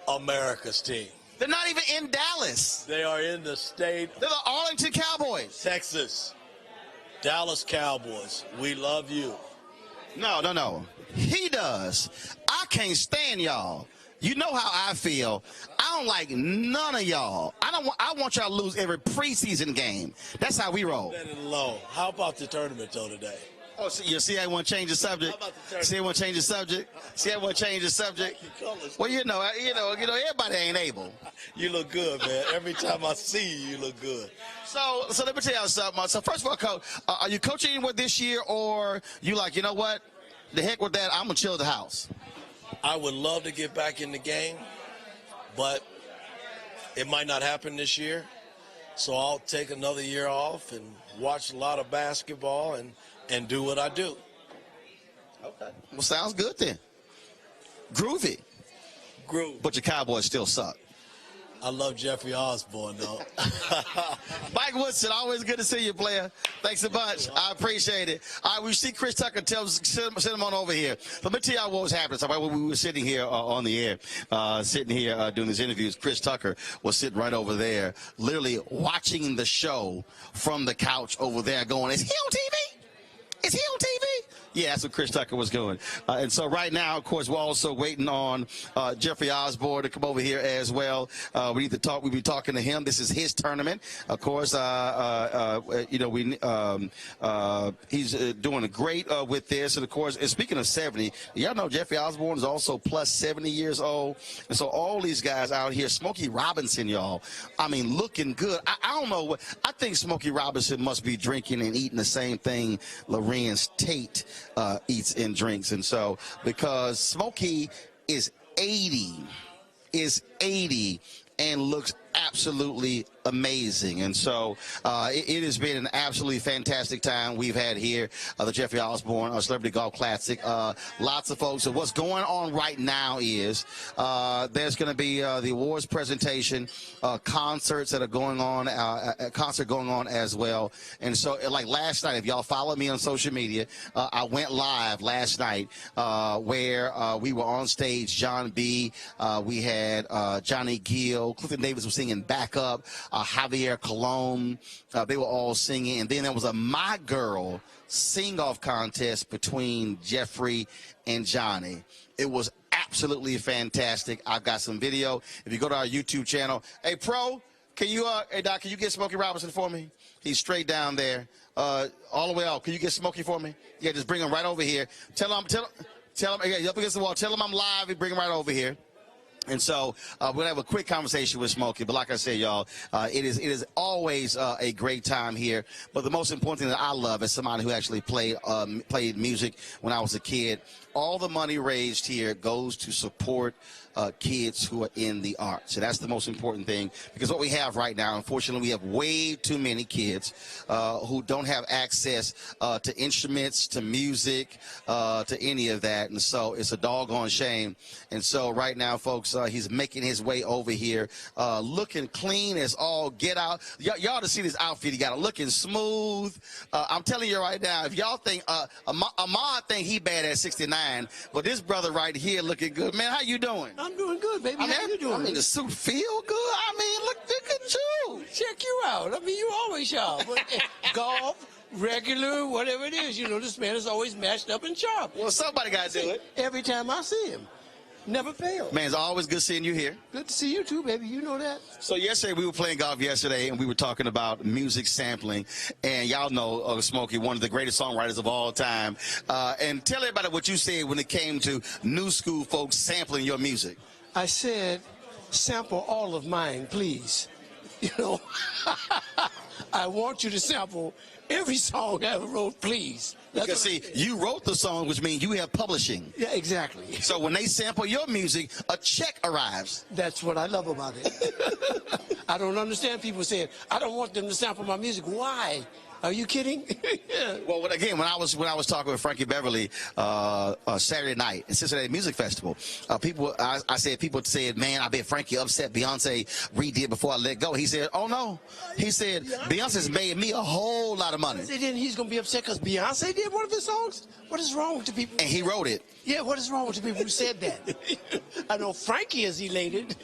America's team. They're not even in Dallas. They are in the state. They're the Arlington Cowboys. Texas. Dallas Cowboys. We love you. No. He does. I can't stand y'all. You know how I feel. I don't like none of y'all. I want y'all to lose every preseason game. That's how we roll. Let it low. How about the tournament though today? Oh, you see, I want to change the subject. See, I want to change the subject. Well, you know, everybody ain't able. You look good, man. Every time I see you, you look good. So let me tell you something. So first of all, Coach, are you coaching anywhere this year, or you like, you know what? The heck with that. I'm gonna chill at the house. I would love to get back in the game, but it might not happen this year. So I'll take another year off and watch a lot of basketball and do what I do. Okay. Well, sounds good then. Groovy. But your Cowboys still suck. I love Jeffrey Osborne, though. Mike Woodson, always good to see you, player. Thanks a bunch. I appreciate it. All right, we see Chris Tucker. Send him on over here. Let me tell y'all what was happening. So when we were sitting here on the air, doing these interviews, Chris Tucker was sitting right over there, literally watching the show from the couch over there going, is he on TV? Is he on TV? Yeah, that's what Chris Tucker was doing. And so right now, of course, we're also waiting on Jeffrey Osborne to come over here as well. We need to talk. We'll be talking to him. This is his tournament. Of course, he's doing great with this. And, of course, and speaking of 70, y'all know Jeffrey Osborne is also plus 70 years old. And so all these guys out here, Smokey Robinson, y'all, I mean, looking good. I don't know what. I think Smokey Robinson must be drinking and eating the same thing Lorenz Tate eats and drinks. And so because Smokey is 80 and looks absolutely amazing. And so it has been an absolutely fantastic time we've had here, the Jeffrey Osborne Celebrity Golf Classic. Lots of folks. So what's going on right now is there's going to be the awards presentation, concerts that are going on, a concert going on as well. And so like last night, if y'all follow me on social media, I went live last night where we were on stage, John B. We had Johnny Gill, Clifton Davis was singing backup, Javier Colon, they were all singing. And then there was a My Girl sing-off contest between Jeffrey and Johnny. It was absolutely fantastic. I've got some video. If you go to our YouTube channel, hey, Pro, can you, hey, Doc, can you get Smokey Robinson for me? He's straight down there, all the way out. Can you get Smokey for me? Yeah, just bring him right over here. Tell him, yeah, up against the wall. Tell him I'm live. Bring him right over here. And so we're going to have a quick conversation with Smokey. But like I said, y'all, it is always a great time here. But the most important thing that I love as somebody who actually played music when I was a kid, all the money raised here goes to support kids who are in the arts. And that's the most important thing, because what we have right now, unfortunately, we have way too many kids who don't have access to instruments, to music, to any of that. And so it's a doggone shame. And so right now, folks, he's making his way over here, looking clean as all get out. Y'all to see this outfit he got, looking smooth. I'm telling you right now, if y'all think Ahmad think he bad at 69, but this brother right here looking good. Man, how you doing? I'm doing good, baby. How you doing? I mean, the suit feel good. I mean, look at you. Check you out. I mean, you always sharp. Golf, regular, whatever it is, this man is always matched up and sharp. Well, somebody got to do it. Every time I see him. Never fails. Man, it's always good seeing you here. Good to see you too, baby. You know that. So yesterday we were playing golf yesterday, and we were talking about music sampling. And y'all know Smokey, one of the greatest songwriters of all time. And tell everybody what you said when it came to new school folks sampling your music. I said, sample all of mine, please. I want you to sample every song I ever wrote, please. Because, see, you wrote the song, which means you have publishing. Yeah, exactly. So when they sample your music, a check arrives. That's what I love about it. I don't understand people saying, I don't want them to sample my music. Why? Are you kidding? Well, again, when I was talking with Frankie Beverly Saturday night at Cincinnati Music Festival, people said, man, I bet Frankie upset Beyonce redid Before I Let Go. He said, oh no. He said, Beyonce's made me a whole lot of money. Then he's going to be upset because Beyonce did one of his songs? What is wrong with the people? And he wrote it. Yeah, what is wrong with the people who said that? I know Frankie is elated.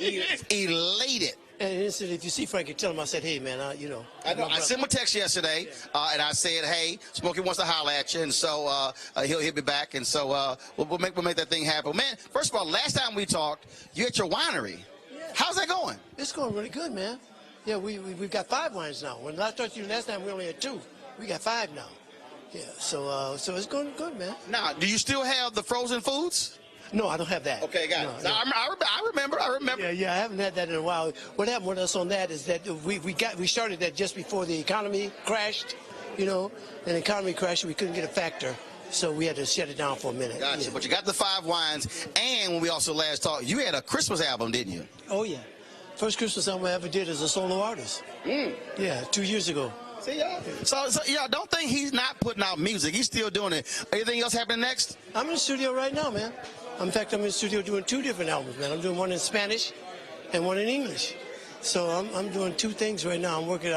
Elated. And if you see Frankie, tell him I said, hey, man, I know. I sent him a text yesterday, and I said, hey, Smokey wants to holler at you, and so he'll hit me back, and so we'll make that thing happen. Man, first of all, last time we talked, you at your winery. Yeah. How's that going? It's going really good, man. Yeah, we've got 5 wines now. When I talked to you last time, we only had 2. We got 5 now. Yeah, so it's going good, man. Now, do you still have the frozen foods? No, I don't have that. Okay, got it. No. I remember. Yeah, I haven't had that in a while. What happened with us on that is that we started that just before the economy crashed, and the economy crashed and we couldn't get a factor. So we had to shut it down for a minute. Gotcha. Yeah. But you got the 5 wines, and when we also last talked, you had a Christmas album, didn't you? Oh, yeah. First Christmas album I ever did as a solo artist. Yeah, 2 years ago. See, y'all? So y'all don't think he's not putting out music. He's still doing it. Anything else happening next? I'm in the studio right now, man. In fact, I'm in the studio doing 2 different albums, man. I'm doing one in Spanish and one in English. So I'm doing 2 things right now. I'm working.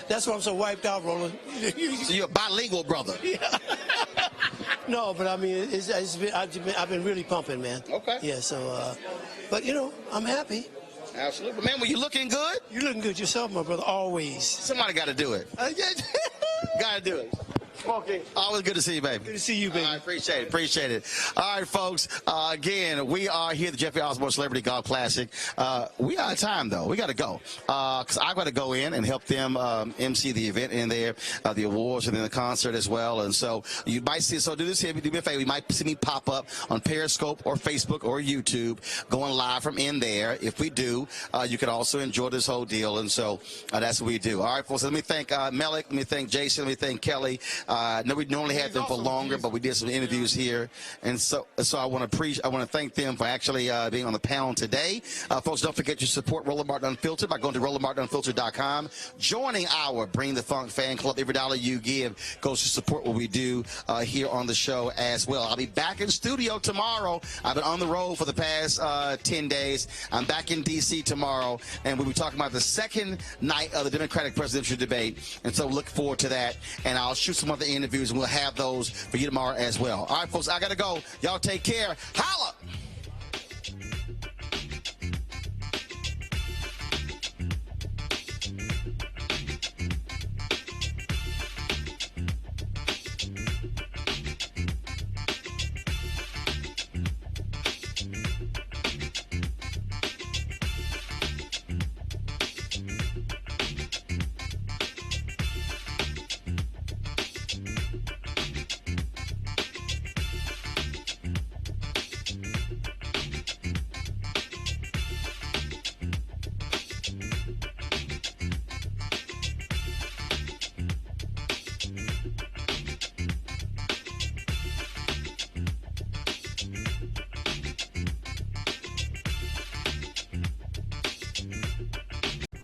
That's why I'm so wiped out, Roland. So you're a bilingual brother. Yeah. No, but I mean, I've been really pumping, man. Okay. Yeah. So, but I'm happy. Absolutely, man. Were you looking good? You're looking good yourself, my brother. Always. Somebody got to do it. Got to do it. Okay. Always good to see you, baby. Good to see you, baby. I appreciate it. All right, folks. Again, we are here at the Jeffrey Osborne Celebrity Golf Classic. We out of time, though. We got to go. Because I've got to go in and help them MC the event in there, the awards and then the concert as well. And so you might see, do me a favor. You might see me pop up on Periscope or Facebook or YouTube going live from in there. If we do, you can also enjoy this whole deal. And so that's what we do. All right, folks. Let me thank Melik. Let me thank Jason. Let me thank Kelly. No, we normally had them for longer, but we did some interviews here, and so I want to thank them for actually being on the panel today. Folks, don't forget to support Roland Martin Unfiltered by going to RolandMartinUnfiltered.com. Joining our Bring the Funk fan club. Every dollar you give goes to support what we do here on the show as well. I'll be back in studio tomorrow. I've been on the road for the past 10 days. I'm back in D.C. tomorrow, and we'll be talking about the second night of the Democratic presidential debate, and so look forward to that. And I'll shoot some other interviews, and we'll have those for you tomorrow as well. All right, folks, I got to go. Y'all take care. Holla!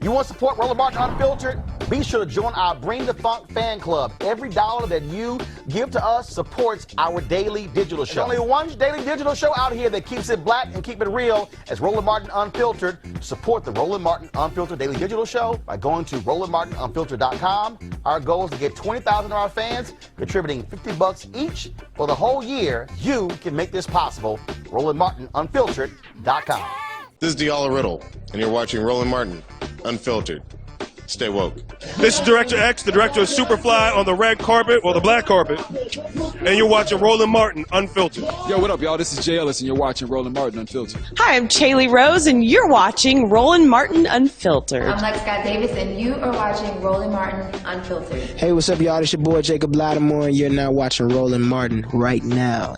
You want to support Roland Martin Unfiltered? Be sure to join our Bring the Funk fan club. Every dollar that you give to us supports our daily digital show. There's only one daily digital show out here that keeps it black and keep it real as Roland Martin Unfiltered. Support the Roland Martin Unfiltered daily digital show by going to RolandMartinUnfiltered.com. Our goal is to get 20,000 of our fans contributing $50 each for the whole year. You can make this possible. RolandMartinUnfiltered.com. This is Diala Riddle, and you're watching Roland Martin Unfiltered. Stay woke. This is Director X, the director of Superfly on the red carpet, or the black carpet, and you're watching Roland Martin Unfiltered. Yo, what up, y'all? This is Jay Ellis, and you're watching Roland Martin Unfiltered. Hi, I'm Chaley Rose, and you're watching Roland Martin Unfiltered. I'm Lex Scott Davis, and you are watching Roland Martin Unfiltered. Hey, what's up, y'all? It's your boy Jacob Lattimore, and you're now watching Roland Martin right now.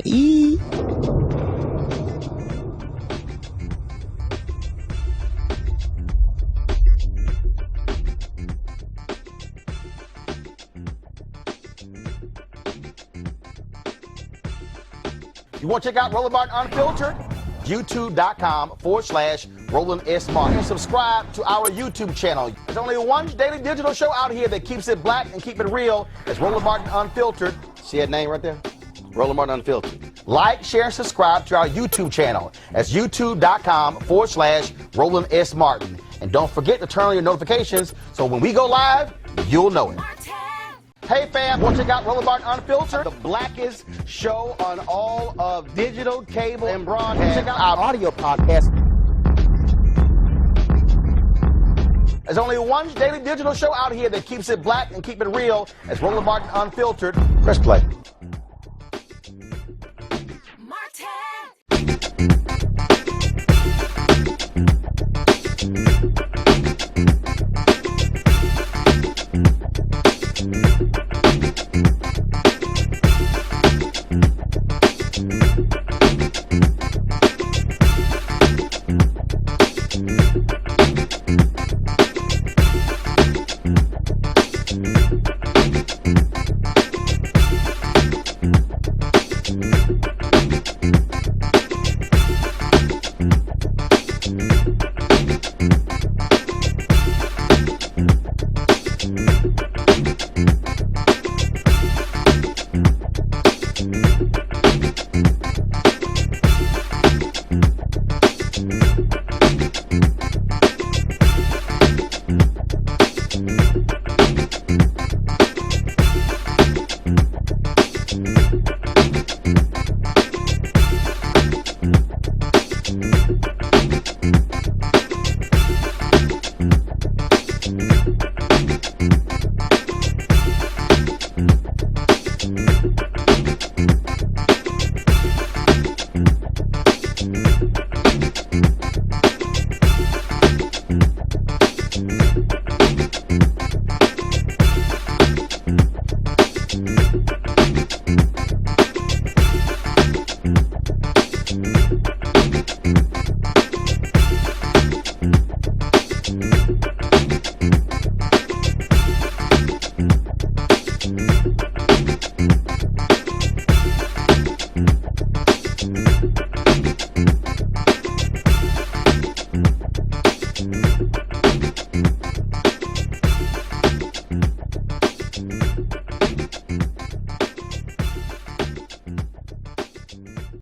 You want to check out Roland Martin Unfiltered? YouTube.com/Roland S. Martin. And subscribe to our YouTube channel. There's only one daily digital show out here that keeps it black and keep it real. It's Roland Martin Unfiltered. See that name right there? Roland Martin Unfiltered. Like, share, and subscribe to our YouTube channel. That's YouTube.com/Roland S. Martin. And don't forget to turn on your notifications so when we go live, you'll know it. Hey fam, want to check out Roland Martin Unfiltered? The blackest show on all of digital, cable, and broadcast. Check out our audio podcast. There's only one daily digital show out here that keeps it black and keep it real. It's Roland Martin Unfiltered. Press play.